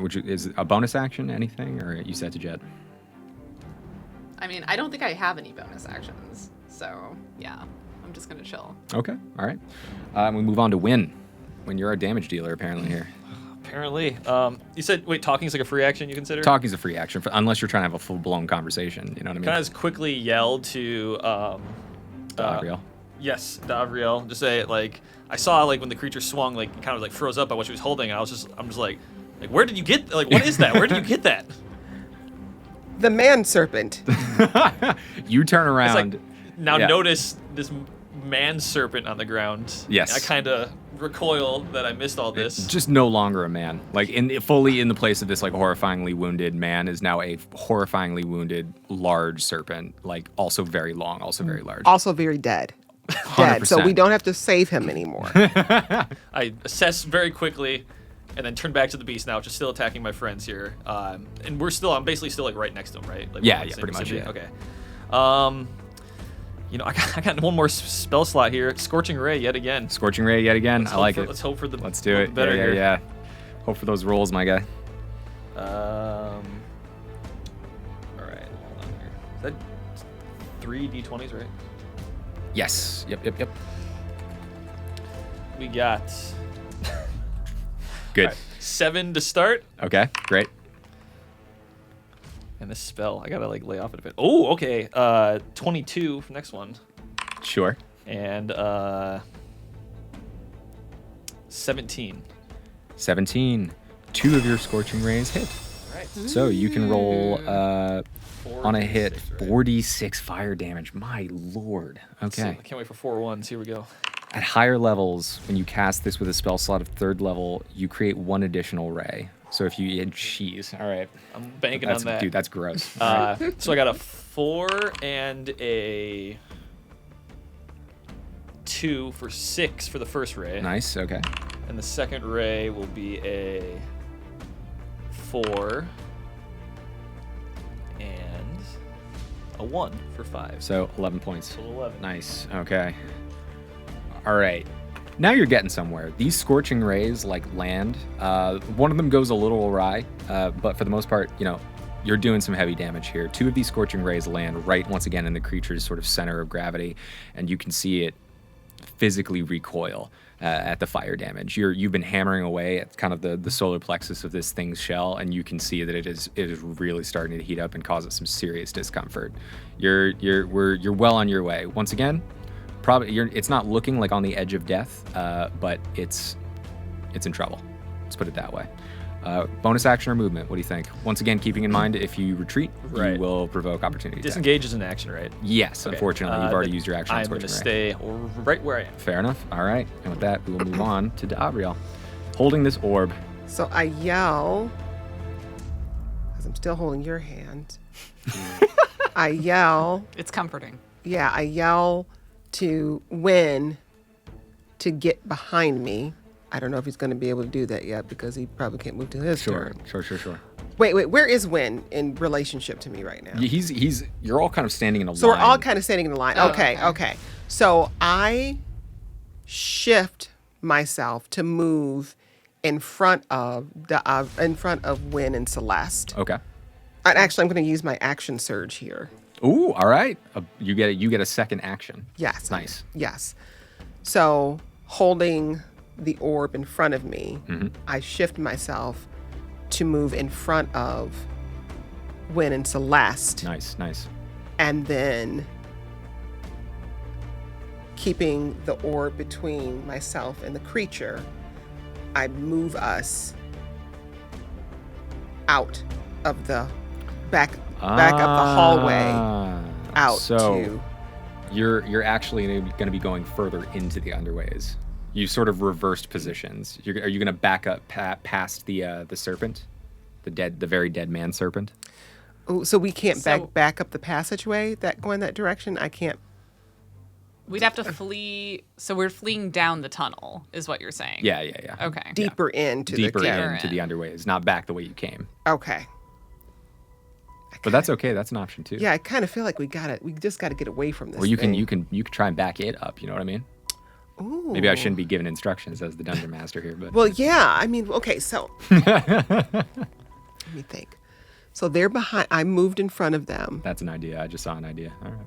Speaker 2: Which is a bonus action, anything, or you set to jet?
Speaker 8: I mean, I don't think I have any bonus actions. So, yeah, I'm just going to chill.
Speaker 2: Okay. All right. We move on to Win. When you're a damage dealer, apparently, here.
Speaker 4: Apparently. You said, wait, talking is like a free action you consider?
Speaker 2: Talking's a free action, unless you're trying to have a full-blown conversation. You know what I mean?
Speaker 4: Can I just quickly yell to...
Speaker 2: Davriel.
Speaker 4: Yes, Davriel. Just say, like, I saw, like, when the creature swung, like, kind of, like, froze up by what she was holding, and I'm just like, where did you get... Like, what is that? Where did you get that?
Speaker 3: The man serpent.
Speaker 2: You turn
Speaker 4: It's
Speaker 2: around.
Speaker 4: like, now notice this man serpent on the ground.
Speaker 2: Yes.
Speaker 4: I kind of recoil that I missed all this.
Speaker 2: Just no longer a man. Like fully in the place of this like horrifyingly wounded man is now a horrifyingly wounded large serpent. Like also very long, also very large.
Speaker 3: Also very dead. Dead. So
Speaker 2: 100%.
Speaker 3: we don't have to save him anymore.
Speaker 4: I assess very quickly and then turn back to the beast now, which is still attacking my friends here. And I'm basically still like right next to him, right? Like,
Speaker 2: Yeah,
Speaker 4: we're in the same
Speaker 2: pretty much,
Speaker 4: vicinity?
Speaker 2: yeah.
Speaker 4: Okay. I got one more spell slot here. Scorching Ray yet again.
Speaker 2: Scorching Ray yet again. I like it.
Speaker 4: Let's hope for the
Speaker 2: Let's do it.
Speaker 4: better here.
Speaker 2: Yeah. Hope for those rolls, my guy.
Speaker 4: All right, hold on here. Is that 3 d20s, right?
Speaker 2: Yes. Yep.
Speaker 4: We got
Speaker 2: Good.
Speaker 4: 7 to start.
Speaker 2: Okay, great.
Speaker 4: And this spell, I gotta like lay off it a bit. Oh, okay. 22 for next one.
Speaker 2: Sure.
Speaker 4: And 17.
Speaker 2: 17. 2 of your scorching rays hit.
Speaker 4: All right.
Speaker 2: So you can roll on a hit
Speaker 4: 4d6, right?
Speaker 2: 4d6 fire damage. My lord.
Speaker 4: So
Speaker 2: Okay.
Speaker 4: I can't wait for 4 ones. Here we go.
Speaker 2: At higher levels, when you cast this with a spell slot of 3rd level, you create 1 additional ray. So if you jeez, all right.
Speaker 4: I'm banking
Speaker 2: That's,
Speaker 4: on that.
Speaker 2: dude, that's gross.
Speaker 4: So I got a 4 and a 2 for 6 for the first ray.
Speaker 2: Nice, okay.
Speaker 4: And the second ray will be a 4 and a 1 for 5.
Speaker 2: So 11 points.
Speaker 4: So 11.
Speaker 2: Nice, okay. All right. Now you're getting somewhere. These scorching rays land. One of them goes a little awry, but for the most part, you're doing some heavy damage here. 2 of these scorching rays land right once again in the creature's sort of center of gravity, and you can see it physically recoil at the fire damage. You've been hammering away at kind of the solar plexus of this thing's shell, and you can see that it is really starting to heat up and cause it some serious discomfort. You're well on your way. Once again, it's not looking like on the edge of death, but it's in trouble. Let's put it that way. Bonus action or movement? What do you think? Once again, keeping in mind if you retreat,
Speaker 4: Right.
Speaker 2: you will provoke opportunity attack.
Speaker 4: Disengage is an action, right?
Speaker 2: Yes,
Speaker 4: Okay.
Speaker 2: unfortunately, you've already
Speaker 4: Then
Speaker 2: used your action on
Speaker 4: I'm going to
Speaker 2: Scorching Ray.
Speaker 4: stay right where I am.
Speaker 2: Fair enough. All right. And with that, we will move on to D'Abriel. Holding this orb.
Speaker 3: So I yell, because I'm still holding your hand. I yell,
Speaker 8: It's comforting.
Speaker 3: I yell to Win to get behind me. I don't know if he's going to be able to do that yet because he probably can't move to his turn.
Speaker 2: Sure.
Speaker 3: Wait, where is Win in relationship to me right now?
Speaker 2: You're all kind of standing in a line.
Speaker 3: So we're all kind of standing in the line.
Speaker 8: Oh,
Speaker 3: Okay.
Speaker 8: okay.
Speaker 3: So I shift myself to move in front of Win and Celeste.
Speaker 2: Okay.
Speaker 3: And actually, I'm going to use my action surge here.
Speaker 2: Ooh, all right. You get a second action.
Speaker 3: Yes.
Speaker 2: Nice.
Speaker 3: Yes. So holding the orb in front of me, I shift myself to move in front of Win and Celeste.
Speaker 2: Nice.
Speaker 3: And then keeping the orb between myself and the creature, I move us out of the back up the hallway out
Speaker 2: so
Speaker 3: to
Speaker 2: you're actually going to be going further into the underways. You sort of reversed positions. Are you going to back up past the serpent, the very dead man serpent?
Speaker 3: Oh, so we can't
Speaker 8: So-
Speaker 3: back up the passageway that going that direction? I can't.
Speaker 8: We'd have to flee. So we're fleeing down the tunnel, is what you're saying.
Speaker 2: Yeah.
Speaker 8: Okay.
Speaker 3: Deeper into
Speaker 2: Deeper
Speaker 3: the cave.
Speaker 2: into the underways, not back the way you came.
Speaker 3: Okay.
Speaker 2: But that's okay. That's an option too.
Speaker 3: Yeah, I kind of feel like we just got to get away from this.
Speaker 2: Or you
Speaker 3: thing.
Speaker 2: can try and back it up. You know what I mean?
Speaker 3: Ooh.
Speaker 2: Maybe I shouldn't be giving instructions as the dungeon master here, but
Speaker 3: Well, yeah. I mean, okay. So let me think. So they're behind. I moved in front of them.
Speaker 2: that's an idea. I just saw an idea. All right.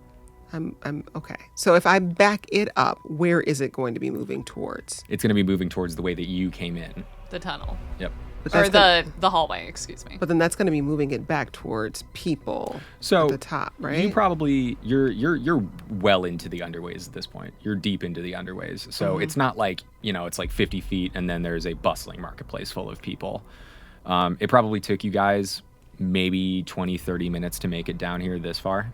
Speaker 3: I'm okay. So if I back it up, where is it going to be moving towards?
Speaker 2: It's going to be moving towards the way that you came in.
Speaker 8: The tunnel.
Speaker 2: Yep.
Speaker 3: But
Speaker 8: Or
Speaker 3: that's
Speaker 8: the hallway, excuse me.
Speaker 3: But then that's going to be moving it back towards people
Speaker 2: So
Speaker 3: at the top, right?
Speaker 2: You probably you're well into the underways at this point. You're deep into the underways. So it's not like, it's like 50 feet and then there's a bustling marketplace full of people. It probably took you guys maybe 20, 30 minutes to make it down here this far.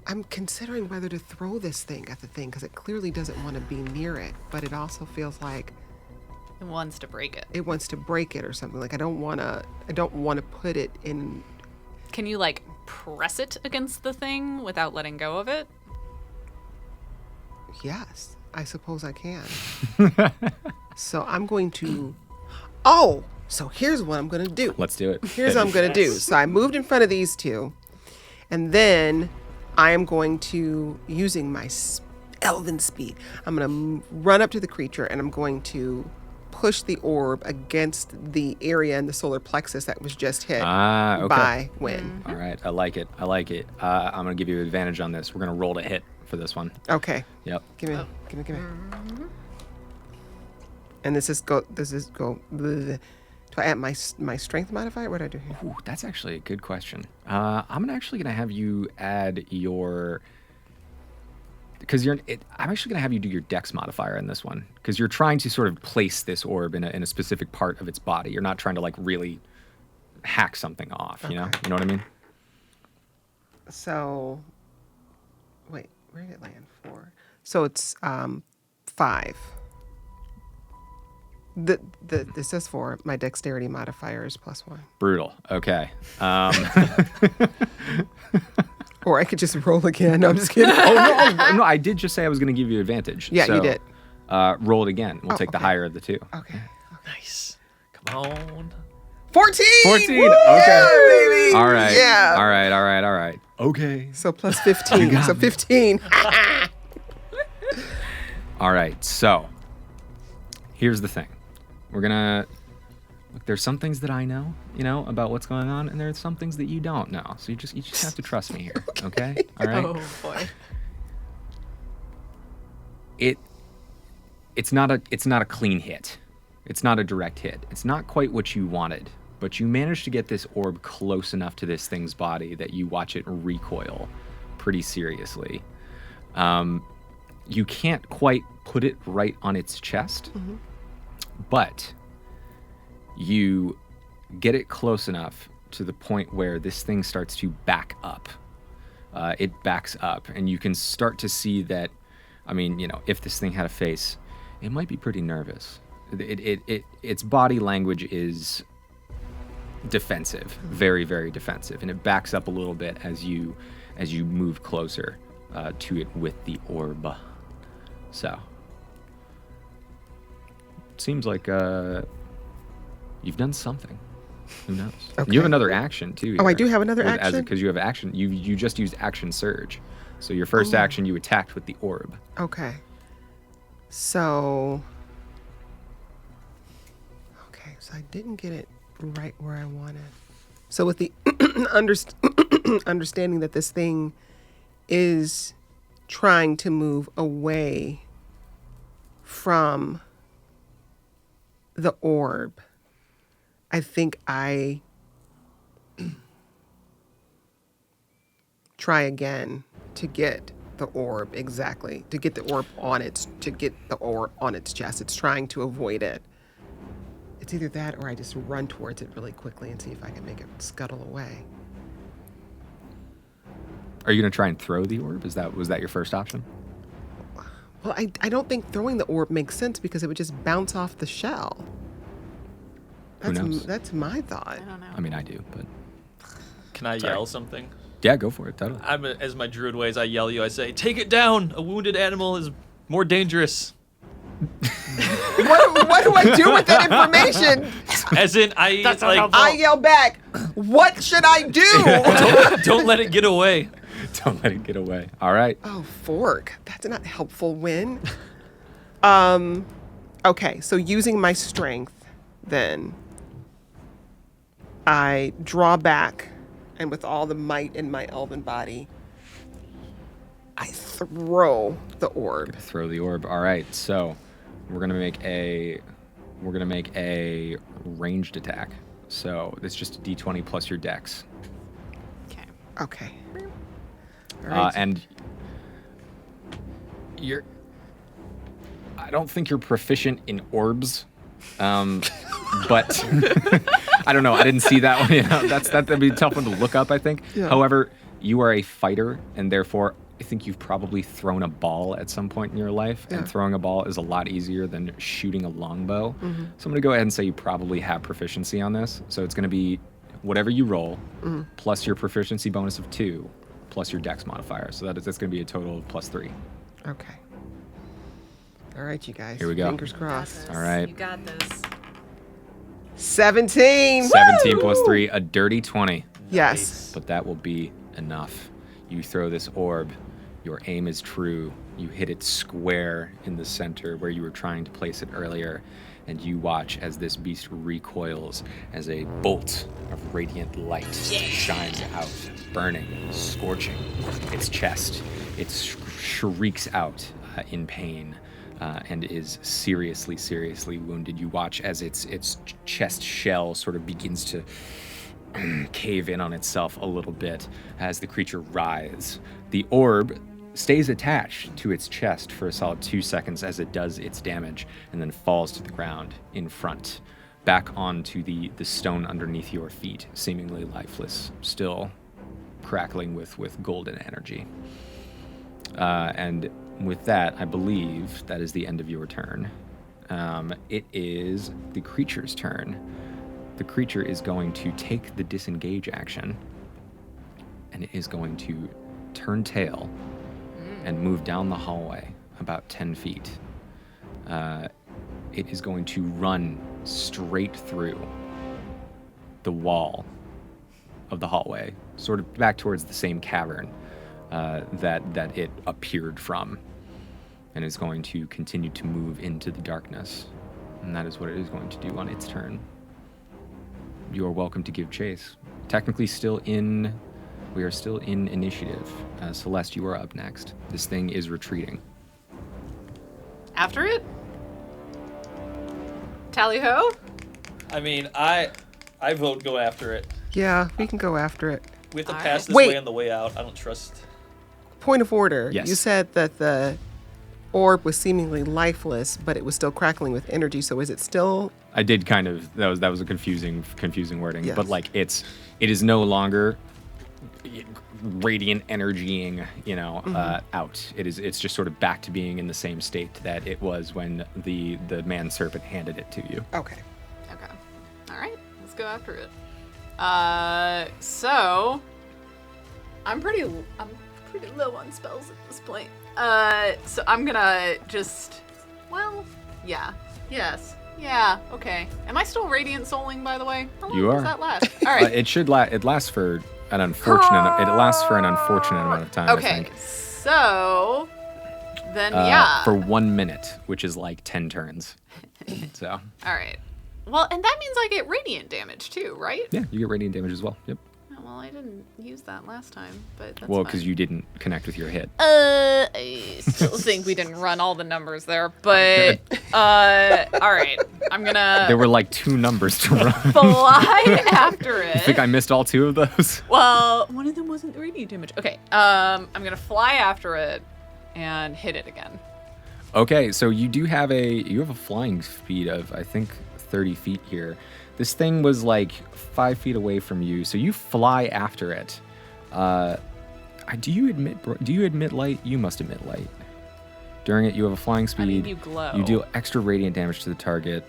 Speaker 3: I'm considering whether to throw this thing at the thing because it clearly doesn't want to be near it, but it also feels like
Speaker 8: It wants to break it.
Speaker 3: it wants to break it or something. Like I don't want to put it in.
Speaker 8: Can you press it against the thing without letting go of it?
Speaker 3: Yes, I suppose I can. So I'm going to. Oh, so here's what I'm going to do.
Speaker 2: Let's do it.
Speaker 3: Here's what I'm going to do. So I moved in front of these two, and then I am going to, using my elven speed, I'm going to run up to the creature and I'm going to push the orb against the area in the solar plexus that was just hit
Speaker 2: Okay.
Speaker 3: by Win.
Speaker 2: All right. I like it. I'm going to give you advantage on this. We're going to roll to hit for this one.
Speaker 3: Okay.
Speaker 2: Yep.
Speaker 3: Give me. And this is go. Bleh. Do I add my strength modifier? What do I do here?
Speaker 2: Ooh, that's actually a good question. I'm actually gonna have you add your, because I'm actually gonna have you do your dex modifier in this one, because you're trying to sort of place this orb in a specific part of its body. You're not trying to like really hack something off. You know what I mean?
Speaker 3: So, wait, where did it land? 4. So it's 5. This says 4. My dexterity modifier is +1.
Speaker 2: Brutal. Okay.
Speaker 3: Or I could just roll again. No, I'm just kidding.
Speaker 2: No, I did just say I was going to give you advantage.
Speaker 3: Yeah,
Speaker 2: so,
Speaker 3: you did.
Speaker 2: Roll it again. We'll take the
Speaker 3: okay.
Speaker 2: higher of the two.
Speaker 3: Okay.
Speaker 4: Nice. Come on.
Speaker 3: 14!
Speaker 2: 14.
Speaker 3: Woo!
Speaker 2: Okay.
Speaker 3: Yeah, baby.
Speaker 2: All right.
Speaker 3: Yeah.
Speaker 2: All right. Okay.
Speaker 3: So plus 15. So 15.
Speaker 2: All right. So here's the thing. We're gonna look. There's some things that I know, about what's going on, and there's some things that you don't know. So you just have to trust me here. Okay. All right.
Speaker 8: Oh boy.
Speaker 2: It's not a clean hit. It's not a direct hit. It's not quite what you wanted, but you managed to get this orb close enough to this thing's body that you watch it recoil pretty seriously. You can't quite put it right on its chest, but you get it close enough to the point where this thing starts to back up. It backs up, and you can start to see that, if this thing had a face, it might be pretty nervous. Its body language is defensive, very, very defensive, and it backs up a little bit as you move closer to it with the orb. So, seems like you've done something. Who knows?
Speaker 3: Okay.
Speaker 2: You have another action too.
Speaker 3: Oh, I
Speaker 2: here.
Speaker 3: do have another action?
Speaker 2: Because you have action. You just used action surge. So your first action, you attacked with the orb.
Speaker 3: Okay. So I didn't get it right where I wanted. So with the understanding that this thing is trying to move away from the orb, I think I try again to get the orb to get the orb on its chest. It's trying to avoid it. It's either that or I just run towards it really quickly and see if I can make it scuttle away.
Speaker 2: Are you gonna try and throw the orb? Was that your first option?
Speaker 3: Well, I don't think throwing the orb makes sense because it would just bounce off the shell.
Speaker 2: Who knows?
Speaker 3: That's my thought.
Speaker 8: I don't know.
Speaker 2: I mean, I do, but
Speaker 4: Can I yell something?
Speaker 2: yeah, go for it. Totally.
Speaker 4: As my druid ways, I yell you. I say, "Take it down. A wounded animal is more dangerous."
Speaker 3: What do I do with that information?
Speaker 4: As in,
Speaker 3: I yell back, "What should I do?"
Speaker 4: don't let it get away.
Speaker 2: Don't let it get away. All right.
Speaker 3: Oh, fork. That's not helpful, Win. Okay, so using my strength, then I draw back, and with all the might in my elven body, I throw the orb.
Speaker 2: Throw the orb. All right. So we're gonna make a ranged attack. So it's just a d20 plus your dex.
Speaker 8: Okay.
Speaker 3: Okay. All right.
Speaker 2: And I don't think you're proficient in orbs, but I don't know. I didn't see that one. That'd be a tough one to look up, I think.
Speaker 3: Yeah.
Speaker 2: However, you are a fighter, and therefore I think you've probably thrown a ball at some point in your life, and throwing a ball is a lot easier than shooting a longbow. So I'm going to go ahead and say you probably have proficiency on this. So it's going to be whatever you roll, plus your proficiency bonus of 2, plus your dex modifier. So that's going to be a total of +3.
Speaker 3: Okay. All right, you guys.
Speaker 2: Here we go.
Speaker 3: Fingers crossed.
Speaker 2: All right.
Speaker 8: You got this.
Speaker 3: 17.
Speaker 2: 17
Speaker 3: Woo!
Speaker 2: plus 3, a dirty 20.
Speaker 3: Yes.
Speaker 2: But that will be enough. You throw this orb. Your aim is true. You hit it square in the center where you were trying to place it earlier, and you watch as this beast recoils as a bolt of radiant light shines out, burning, scorching its chest. It shrieks out in pain. and is seriously, seriously wounded. You watch as its chest shell sort of begins to cave in on itself a little bit as the creature writhes. The orb stays attached to its chest for a solid 2 seconds as it does its damage, and then falls to the ground in front, back onto the stone underneath your feet, seemingly lifeless, still crackling with golden energy. And with that, I believe that is the end of your turn. It is the creature's turn. The creature is going to take the disengage action, and it is going to turn tail and move down the hallway about 10 feet. It is going to run straight through the wall of the hallway, sort of back towards the same cavern that it appeared from, and is going to continue to move into the darkness. And that is what it is going to do on its turn. You are welcome to give chase. Technically we are still in initiative. Celeste, you are up next. This thing is retreating.
Speaker 8: After it? Tally ho?
Speaker 4: I mean, I vote go after it.
Speaker 3: Yeah, we can go after it.
Speaker 4: We have to
Speaker 8: All
Speaker 4: pass
Speaker 8: right.
Speaker 4: this
Speaker 3: Wait.
Speaker 4: way on the way out. I don't trust.
Speaker 3: Point of order.
Speaker 2: Yes.
Speaker 3: You said that the orb was seemingly lifeless, but it was still crackling with energy. So is it still?
Speaker 2: I did kind of that was a confusing wording,
Speaker 3: Yes.
Speaker 2: but like it is no longer radiant energying, out. It's just sort of back to being in the same state that it was when the man serpent handed it to you.
Speaker 3: Okay.
Speaker 8: Okay. All right. Let's go after it. So I'm pretty low on spells at this point. So I'm gonna just, okay. Am I still radiant souling, by the way? How long
Speaker 2: You
Speaker 8: does
Speaker 2: are.
Speaker 8: that last? All right.
Speaker 2: It lasts for an unfortunate amount of time. I
Speaker 8: Okay.
Speaker 2: think.
Speaker 8: So then,
Speaker 2: For 1 minute, which is like 10 turns. So
Speaker 8: All right. Well, and that means I get radiant damage too, right?
Speaker 2: yeah, you get radiant damage as well. Yep.
Speaker 8: Oh, well, I didn't use that last time, but that's
Speaker 2: Well,
Speaker 8: fine.
Speaker 2: because you didn't connect with your hit.
Speaker 8: I still think we didn't run all the numbers there, but all right. I'm gonna
Speaker 2: There were like 2 numbers to run.
Speaker 8: fly after it.
Speaker 2: I think I missed all 2 of those.
Speaker 8: Well, one of them wasn't radiant damage. Okay. I'm gonna fly after it and hit it again.
Speaker 2: Okay, so you have a flying speed of I think 30 feet here. This thing was like 5 feet away from you, so you fly after it. Do you emit light? You must emit light. During it, you have a flying speed.
Speaker 8: I mean, you glow.
Speaker 2: You deal extra radiant damage to the target.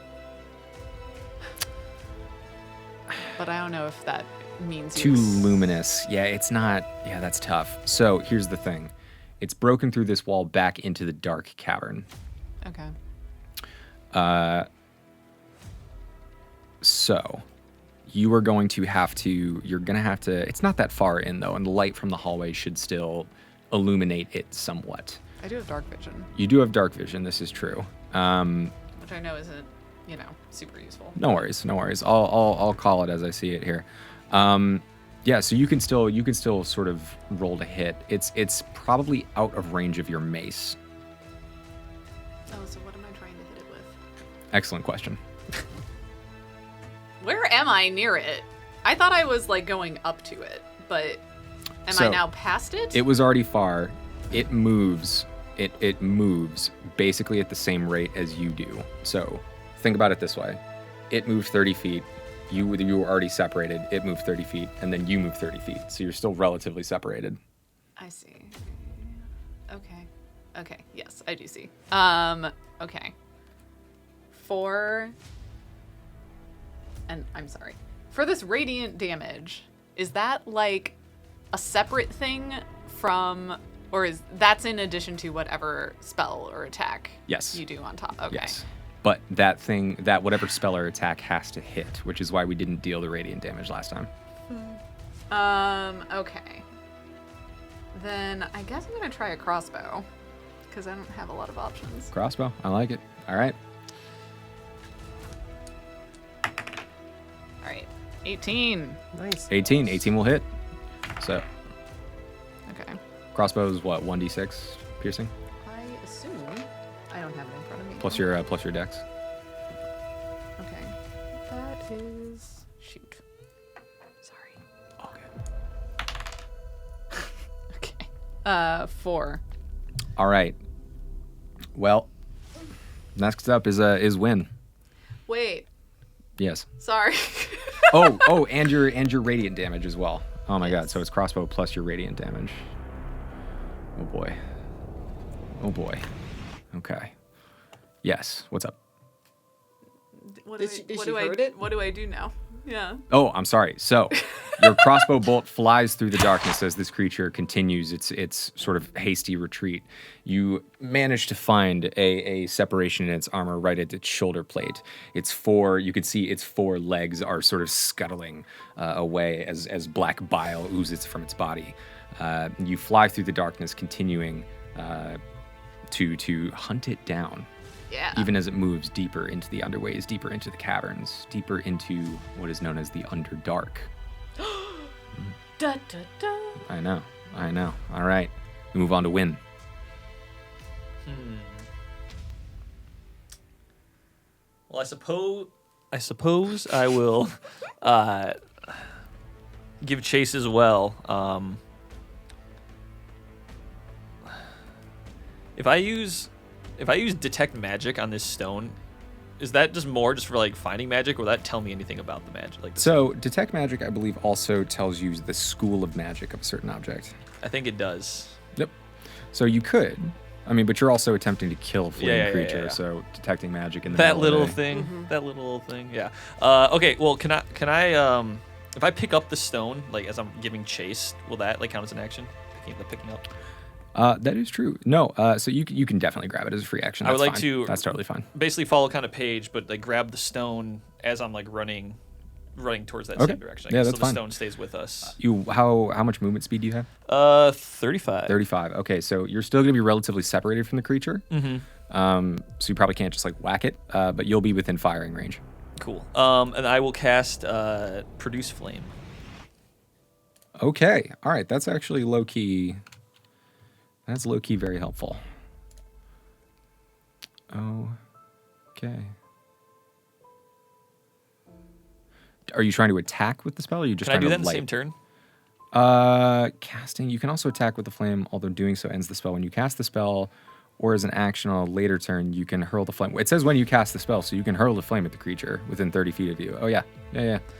Speaker 8: But I don't know if that means
Speaker 2: Too luminous. Yeah, it's not. Yeah, that's tough. So here's the thing. It's broken through this wall back into the dark cavern.
Speaker 8: Okay.
Speaker 2: So you're going to have to, it's not that far in though, and the light from the hallway should still illuminate it somewhat.
Speaker 8: I do have dark vision,
Speaker 2: You do have dark vision, this is true.
Speaker 8: which I know isn't, super useful.
Speaker 2: No worries. I'll call it as I see it here. Yeah, so you can still sort of roll to hit. It's probably out of range of your mace.
Speaker 8: Oh, so what am I trying to hit it with?
Speaker 2: Excellent question.
Speaker 8: Where am I near it? I thought I was like going up to it, but am I
Speaker 2: So,
Speaker 8: now past it?
Speaker 2: It was already far. It moves. It moves basically at the same rate as you do. So think about it this way. It moved 30 feet. You were already separated. It moved 30 feet, and then you moved 30 feet. So you're still relatively separated.
Speaker 8: I see. Okay. Yes, I do see. Okay. And I'm sorry. For this radiant damage, is that like a separate thing from, or is that's in addition to whatever spell or attack
Speaker 2: Yes.
Speaker 8: you do on top? Okay.
Speaker 2: Yes. But that whatever spell or attack has to hit, which is why we didn't deal the radiant damage last time.
Speaker 8: Okay. Then I guess I'm gonna try a crossbow, because I don't have a lot of options.
Speaker 2: Crossbow. I like it. All right.
Speaker 8: All right. 18.
Speaker 3: Nice.
Speaker 2: 18. 18 will hit. So
Speaker 8: Okay.
Speaker 2: crossbow is what, 1d6 piercing?
Speaker 8: I assume I don't have it in
Speaker 2: plus your dex.
Speaker 8: Okay. That is shoot. Sorry.
Speaker 2: Okay.
Speaker 8: Okay. 4.
Speaker 2: All right. Well, next up is Win.
Speaker 8: Wait.
Speaker 2: Yes.
Speaker 8: Sorry.
Speaker 2: Oh, and your radiant damage as well. Oh my god, so it's crossbow plus your radiant damage. Oh boy. Oh boy. Okay. Yes. What's up?
Speaker 8: What
Speaker 3: Did she hurt it?
Speaker 8: What do I do now? Yeah.
Speaker 2: Oh, I'm sorry. So, your crossbow bolt flies through the darkness as this creature continues its sort of hasty retreat. You manage to find a separation in its armor right at its shoulder plate. You can see its 4 legs are sort of scuttling away as black bile oozes from its body. You fly through the darkness, continuing to hunt it down.
Speaker 8: Yeah.
Speaker 2: Even as it moves deeper into the underways, deeper into the caverns, deeper into what is known as the Underdark.
Speaker 8: Da, da, da.
Speaker 2: I know. All right, we move on to Win.
Speaker 4: Well, I suppose I will give chase as well. If I use detect magic on this stone, is that just for like finding magic, or will that tell me anything about the magic?
Speaker 2: So detect magic, I believe, also tells you the school of magic of a certain object.
Speaker 4: I think it does.
Speaker 2: Yep. So you could, but you're also attempting to kill a fleeing creature.
Speaker 4: Yeah.
Speaker 2: So detecting magic in the
Speaker 4: That
Speaker 2: middle
Speaker 4: little
Speaker 2: of the day.
Speaker 4: thing. That little thing. Yeah. Okay. Well, can I if I pick up the stone like as I'm giving chase, will that like count as an action? Picking up.
Speaker 2: That is true. No, so you can definitely grab it as a free action.
Speaker 4: I would like
Speaker 2: fine.
Speaker 4: to.
Speaker 2: That's totally fine.
Speaker 4: Basically, follow kind of Paige, but like grab the stone as I'm like running towards that same direction.
Speaker 2: Yeah,
Speaker 4: so
Speaker 2: that's
Speaker 4: the
Speaker 2: fine.
Speaker 4: stone stays with us.
Speaker 2: How much movement speed do you have?
Speaker 4: 35.
Speaker 2: 35. Okay, so you're still going to be relatively separated from the creature.
Speaker 4: Mm-hmm.
Speaker 2: So you probably can't just like whack it, but you'll be within firing range.
Speaker 4: Cool. And I will cast Produce Flame.
Speaker 2: Okay. All right. That's actually low key. That's low key very helpful. Okay. Are you trying to attack with the spell, or are you just
Speaker 4: Can I
Speaker 2: trying
Speaker 4: do
Speaker 2: to
Speaker 4: that in the
Speaker 2: light?
Speaker 4: same turn?
Speaker 2: Casting. You can also attack with the flame, although doing so ends the spell. When you cast the spell, or as an action on a later turn, you can hurl the flame. It says when you cast the spell, so you can hurl the flame at the creature within 30 feet of you. Oh yeah.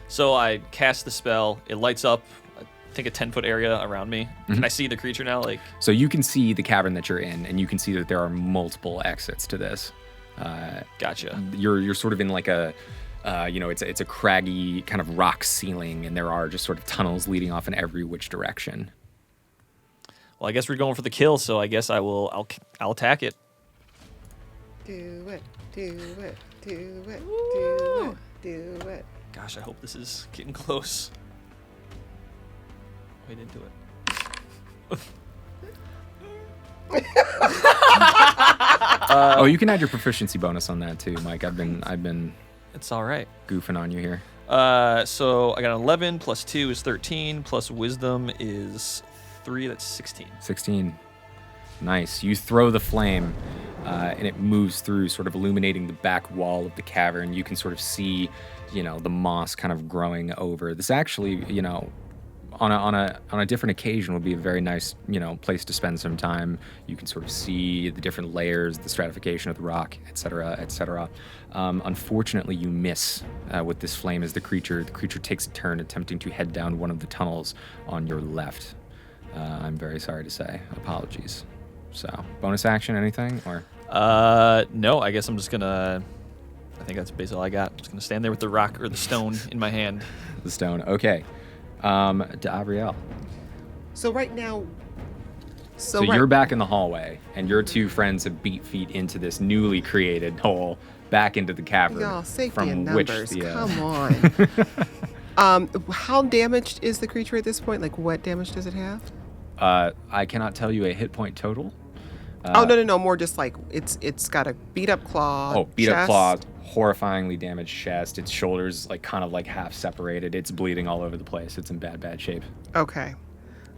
Speaker 4: So I cast the spell. It lights up, I think, a 10-foot area around me. Can I see the creature now? Like.
Speaker 2: So you can see the cavern that you're in, and you can see that there are multiple exits to this.
Speaker 4: Gotcha.
Speaker 2: You're sort of in like a. It's a craggy kind of rock ceiling, and there are just sort of tunnels leading off in every which direction.
Speaker 4: Well, I guess we're going for the kill, so I guess I'll attack it.
Speaker 3: Do it.
Speaker 4: Gosh, I hope this is getting close. We didn't do it.
Speaker 2: You can add your proficiency bonus on that too, Mike. I've been
Speaker 4: It's all right.
Speaker 2: goofing on you here.
Speaker 4: So I got an 11 plus 2 is 13 plus wisdom is 3. That's 16.
Speaker 2: 16. Nice. You throw the flame, and it moves through, sort of illuminating the back wall of the cavern. You can sort of see, the moss kind of growing over. This actually, on a different occasion would be a very nice, place to spend some time. You can sort of see the different layers, the stratification of the rock, etc., etc. Unfortunately, you miss with this flame as the creature takes a turn attempting to head down one of the tunnels on your left. I'm very sorry to say. Apologies. So, bonus action, anything, or?
Speaker 4: No, I guess I'm just gonna. I think that's basically all I got. I'm just gonna stand there with the rock or the stone in my hand.
Speaker 2: The stone. Okay. D'Avriel.
Speaker 3: So right now.
Speaker 2: So you're back in the hallway, and your two friends have beat feet into this newly created hole back into the cavern.
Speaker 3: Y'all, safety
Speaker 2: from
Speaker 3: in
Speaker 2: which
Speaker 3: numbers.
Speaker 2: the,
Speaker 3: Come on. How damaged is the creature at this point? Like, what damage does it have?
Speaker 2: I cannot tell you a hit point total.
Speaker 3: No. More just like it's got a beat up claw.
Speaker 2: Oh, beat up claw, horrifyingly damaged chest. Its shoulders kind of half separated. It's bleeding all over the place. It's in bad shape.
Speaker 3: Okay.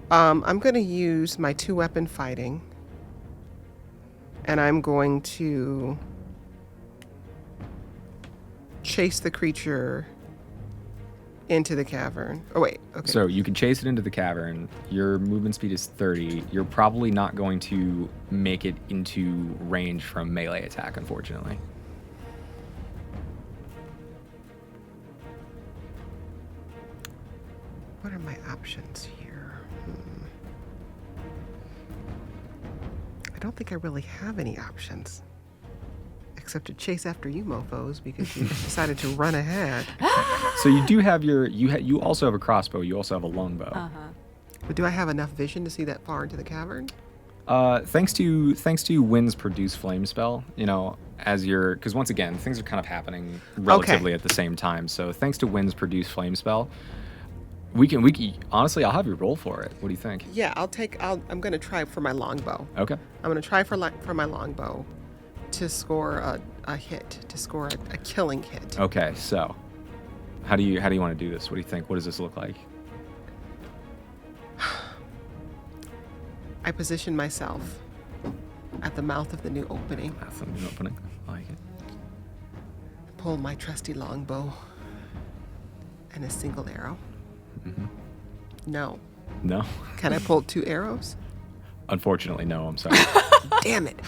Speaker 3: I'm going to use my 2-weapon fighting. And I'm going to chase the creature into the cavern. Oh, wait. Okay.
Speaker 2: So you can chase it into the cavern. Your movement speed is 30. You're probably not going to make it into range from melee attack, unfortunately.
Speaker 3: What are my options here? I don't think I really have any options. Except to chase after you mofos because you decided to run ahead.
Speaker 2: So you do have you also have a crossbow. You also have a longbow.
Speaker 3: But do I have enough vision to see that far into the cavern?
Speaker 2: Thanks to Wind's produce flame spell, as because once again things are kind of happening relatively at the same time. So thanks to Wind's produce flame spell, we can honestly I'll have you roll for it. What do you think?
Speaker 3: Yeah, I'm gonna try for my longbow.
Speaker 2: Okay.
Speaker 3: I'm gonna try for my longbow to score a hit, to score a killing hit.
Speaker 2: Okay. So how do you want to do this? What do you think? What does this look like?
Speaker 3: I position myself at the mouth of the new opening.
Speaker 2: That's a new opening. I like it.
Speaker 3: Pull my trusty longbow and a single arrow.
Speaker 2: Mm-hmm.
Speaker 3: No.
Speaker 2: No.
Speaker 3: Can I pull 2 arrows?
Speaker 2: Unfortunately, no. I'm sorry.
Speaker 3: Damn it.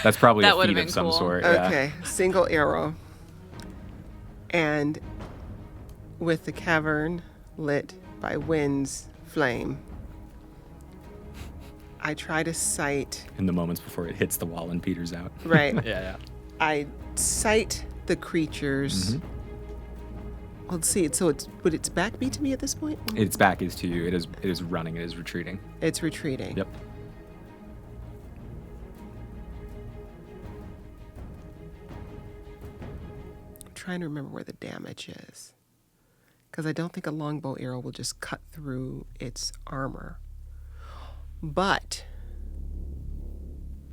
Speaker 2: That's probably
Speaker 5: That
Speaker 2: a
Speaker 5: would've
Speaker 2: feat of
Speaker 5: been
Speaker 2: some
Speaker 5: cool.
Speaker 2: sort. Yeah.
Speaker 3: Okay, single arrow. And with the cavern lit by Wind's flame, I try to sight.
Speaker 2: In the moments before it hits the wall and peters out.
Speaker 3: Right.
Speaker 4: Yeah.
Speaker 3: I sight the creatures.
Speaker 2: Mm-hmm.
Speaker 3: Let's see. So would its back be to me at this point?
Speaker 2: Its back is to you. It is running. It is retreating.
Speaker 3: It's retreating.
Speaker 2: Yep.
Speaker 3: I'm trying to remember where the damage is, because I don't think a longbow arrow will just cut through its armor. But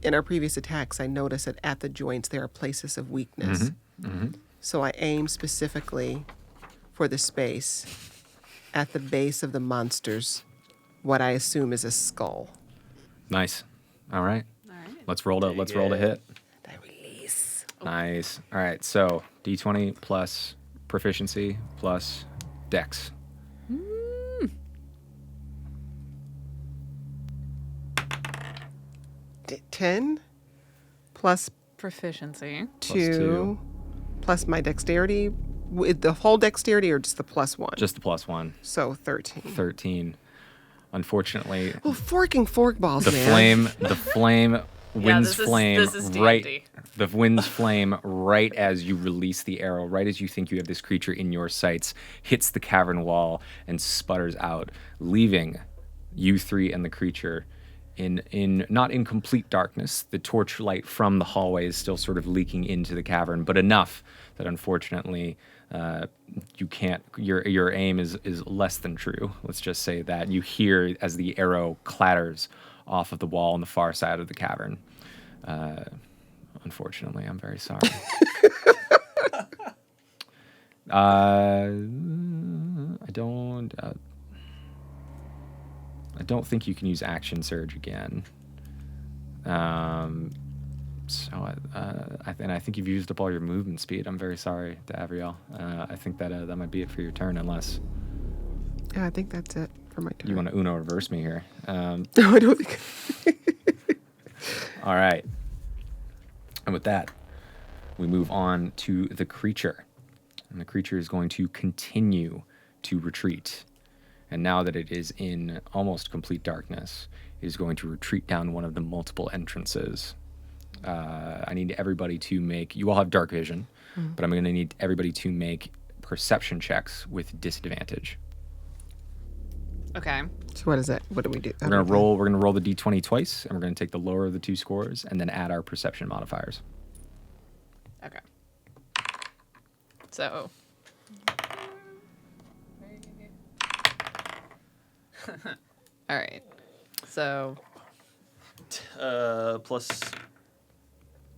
Speaker 3: in our previous attacks, I noticed that at the joints there are places of weakness.
Speaker 2: Mm-hmm.
Speaker 3: So I aim specifically for the space at the base of the monster's, what I assume is a skull.
Speaker 2: Nice. All right.
Speaker 8: All right.
Speaker 2: Let's roll to hit.
Speaker 3: I release.
Speaker 2: Nice. All right. So D20 plus proficiency plus dex.
Speaker 3: 10 plus
Speaker 8: Proficiency.
Speaker 3: 2 plus my dexterity. With the whole dexterity or just the +1?
Speaker 2: Just the +1.
Speaker 3: So 13.
Speaker 2: 13. Unfortunately,
Speaker 3: Oh, fork balls,
Speaker 2: the
Speaker 3: man.
Speaker 2: flame, wind's flame,
Speaker 5: this is
Speaker 2: right.
Speaker 5: D&D.
Speaker 2: The wind's flame, right as you release the arrow, right as you think you have this creature in your sights, hits the cavern wall and sputters out, leaving you three and the creature in not in complete darkness. The torchlight from the hallway is still sort of leaking into the cavern, but enough that unfortunately you can't. Your aim is less than true. Let's just say that you hear as the arrow clatters off of the wall on the far side of the cavern. Unfortunately, I'm very sorry. I don't think you can use action surge again. I think you've used up all your movement speed. I'm very sorry, Davriel. I think that might be it for your turn, unless
Speaker 3: Yeah, I think that's it for my turn.
Speaker 2: you want to Uno reverse me here.
Speaker 3: No, I don't think.
Speaker 2: All right. And with that, we move on to the creature. And the creature is going to continue to retreat. And now that it is in almost complete darkness, it is going to retreat down one of the multiple entrances. I need everybody to make, you all have dark vision, but I'm going to need everybody to make perception checks with disadvantage.
Speaker 8: Okay.
Speaker 3: So what is it? What do we do?
Speaker 2: We're going to roll the d20 twice, and we're going to take the lower of the two scores and then add our perception modifiers.
Speaker 8: Okay. So. All right. So.
Speaker 4: Plus,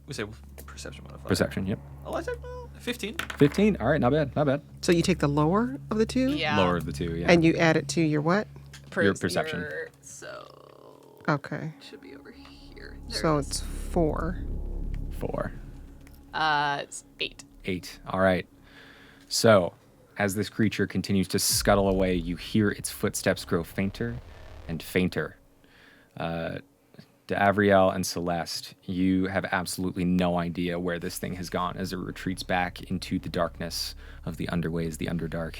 Speaker 4: we say perception modifier.
Speaker 2: Perception, yep.
Speaker 4: Oh, I said 15.
Speaker 2: 15, all right, not bad, not bad.
Speaker 3: So you take the lower of the two?
Speaker 8: Yeah.
Speaker 2: Lower of the two, yeah.
Speaker 3: And you add it to your what?
Speaker 2: Your perception.
Speaker 8: So.
Speaker 3: Okay.
Speaker 8: Should be over here. There
Speaker 3: So
Speaker 8: it is.
Speaker 3: it's 4.
Speaker 2: 4.
Speaker 8: It's 8.
Speaker 2: 8. All right. So, as this creature continues to scuttle away, you hear its footsteps grow fainter and fainter. D'Avriel and Celeste, you have absolutely no idea where this thing has gone as it retreats back into the darkness of the underways, the Underdark.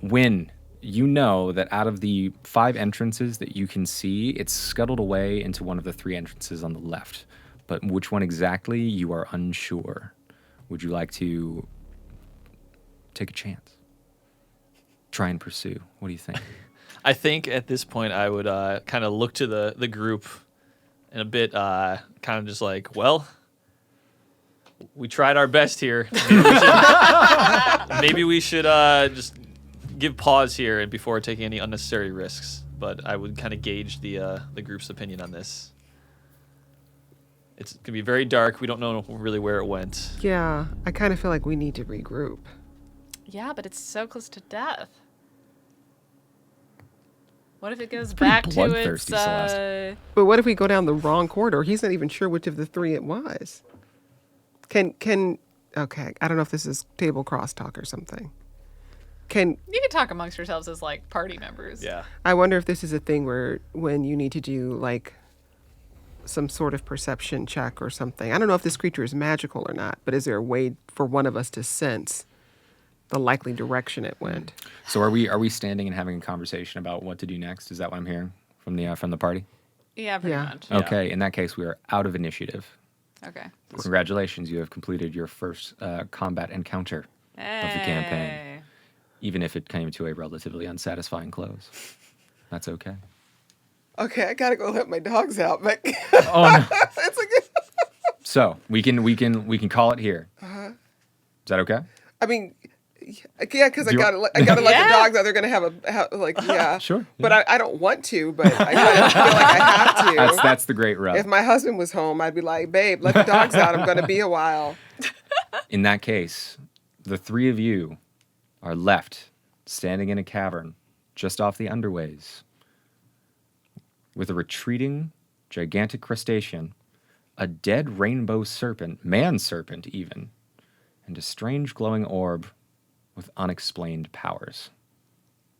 Speaker 2: Wynn, you know that out of the 5 entrances that you can see, it's scuttled away into one of the 3 entrances on the left. But which one exactly, you are unsure. Would you like to take a chance? Try and pursue. What do you think?
Speaker 4: I think at this point I would kind of look to the group and a bit kind of just like, well, we tried our best here. Maybe we should just give pause here and before taking any unnecessary risks. But I would kind of gauge the group's opinion on this. It's going to be very dark. We don't know really where it went.
Speaker 3: Yeah, I kind of feel like we need to regroup.
Speaker 5: Yeah, but it's so close to death. What if it goes back to its...
Speaker 2: bloodthirsty, Celeste.
Speaker 3: But what if we go down the wrong corridor? He's not even sure which of the 3 it was. Okay, I don't know if this is table crosstalk or something.
Speaker 5: You can talk amongst yourselves as, like, party members.
Speaker 4: Yeah.
Speaker 3: I wonder if this is a thing where when you need to do, like, some sort of perception check or something. I don't know if this creature is magical or not, but is there a way for one of us to sense the likely direction it went?
Speaker 2: So are we standing and having a conversation about what to do next? Is that what I'm hearing from the party?
Speaker 5: Yeah, pretty
Speaker 3: Yeah.
Speaker 5: much.
Speaker 2: Okay, in that case, we are out of initiative.
Speaker 5: Okay.
Speaker 2: Congratulations, you have completed your first combat encounter of the campaign,
Speaker 5: Hey.
Speaker 2: even if it came to a relatively unsatisfying close. That's okay.
Speaker 3: Okay, I gotta go let my dogs out, but
Speaker 2: Oh no!
Speaker 3: it's like,
Speaker 2: So we can call it here. Is that okay?
Speaker 3: I mean, yeah, because I
Speaker 2: Do you-
Speaker 3: gotta let the
Speaker 5: Yeah.
Speaker 3: dogs out. They're gonna have yeah.
Speaker 2: Sure,
Speaker 3: But I don't want to, but I kind of feel like I have to.
Speaker 2: That's the great rub.
Speaker 3: If my husband was home, I'd be like, babe, let the dogs out. I'm gonna be a while.
Speaker 2: In that case, the 3 of you are left standing in a cavern just off the underways with a retreating gigantic crustacean, a dead rainbow serpent, man serpent even, and a strange glowing orb with unexplained powers.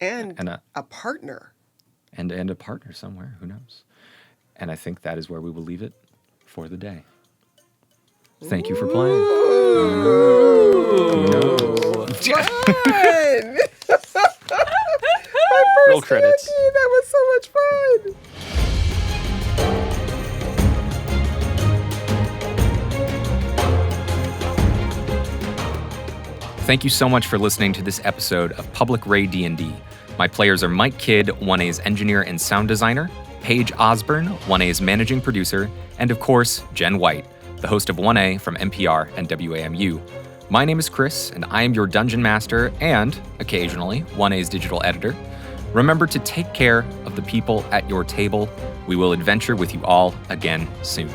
Speaker 3: And
Speaker 2: And
Speaker 3: a partner.
Speaker 2: and a partner somewhere, who knows? And I think that is where we will leave it for the day. Thank you for playing. Who knows?
Speaker 3: Fun!
Speaker 4: Roll credits.
Speaker 3: That was so much fun.
Speaker 2: Thank you so much for listening to this episode of Public Ra-D&D. My players are Mike Kidd, 1A's engineer and sound designer, Paige Osburn, 1A's managing producer, and of course, Jenn White, the host of 1A from NPR and WAMU. My name is Chris, and I am your dungeon master and, occasionally, 1A's digital editor. Remember to take care of the people at your table. We will adventure with you all again soon.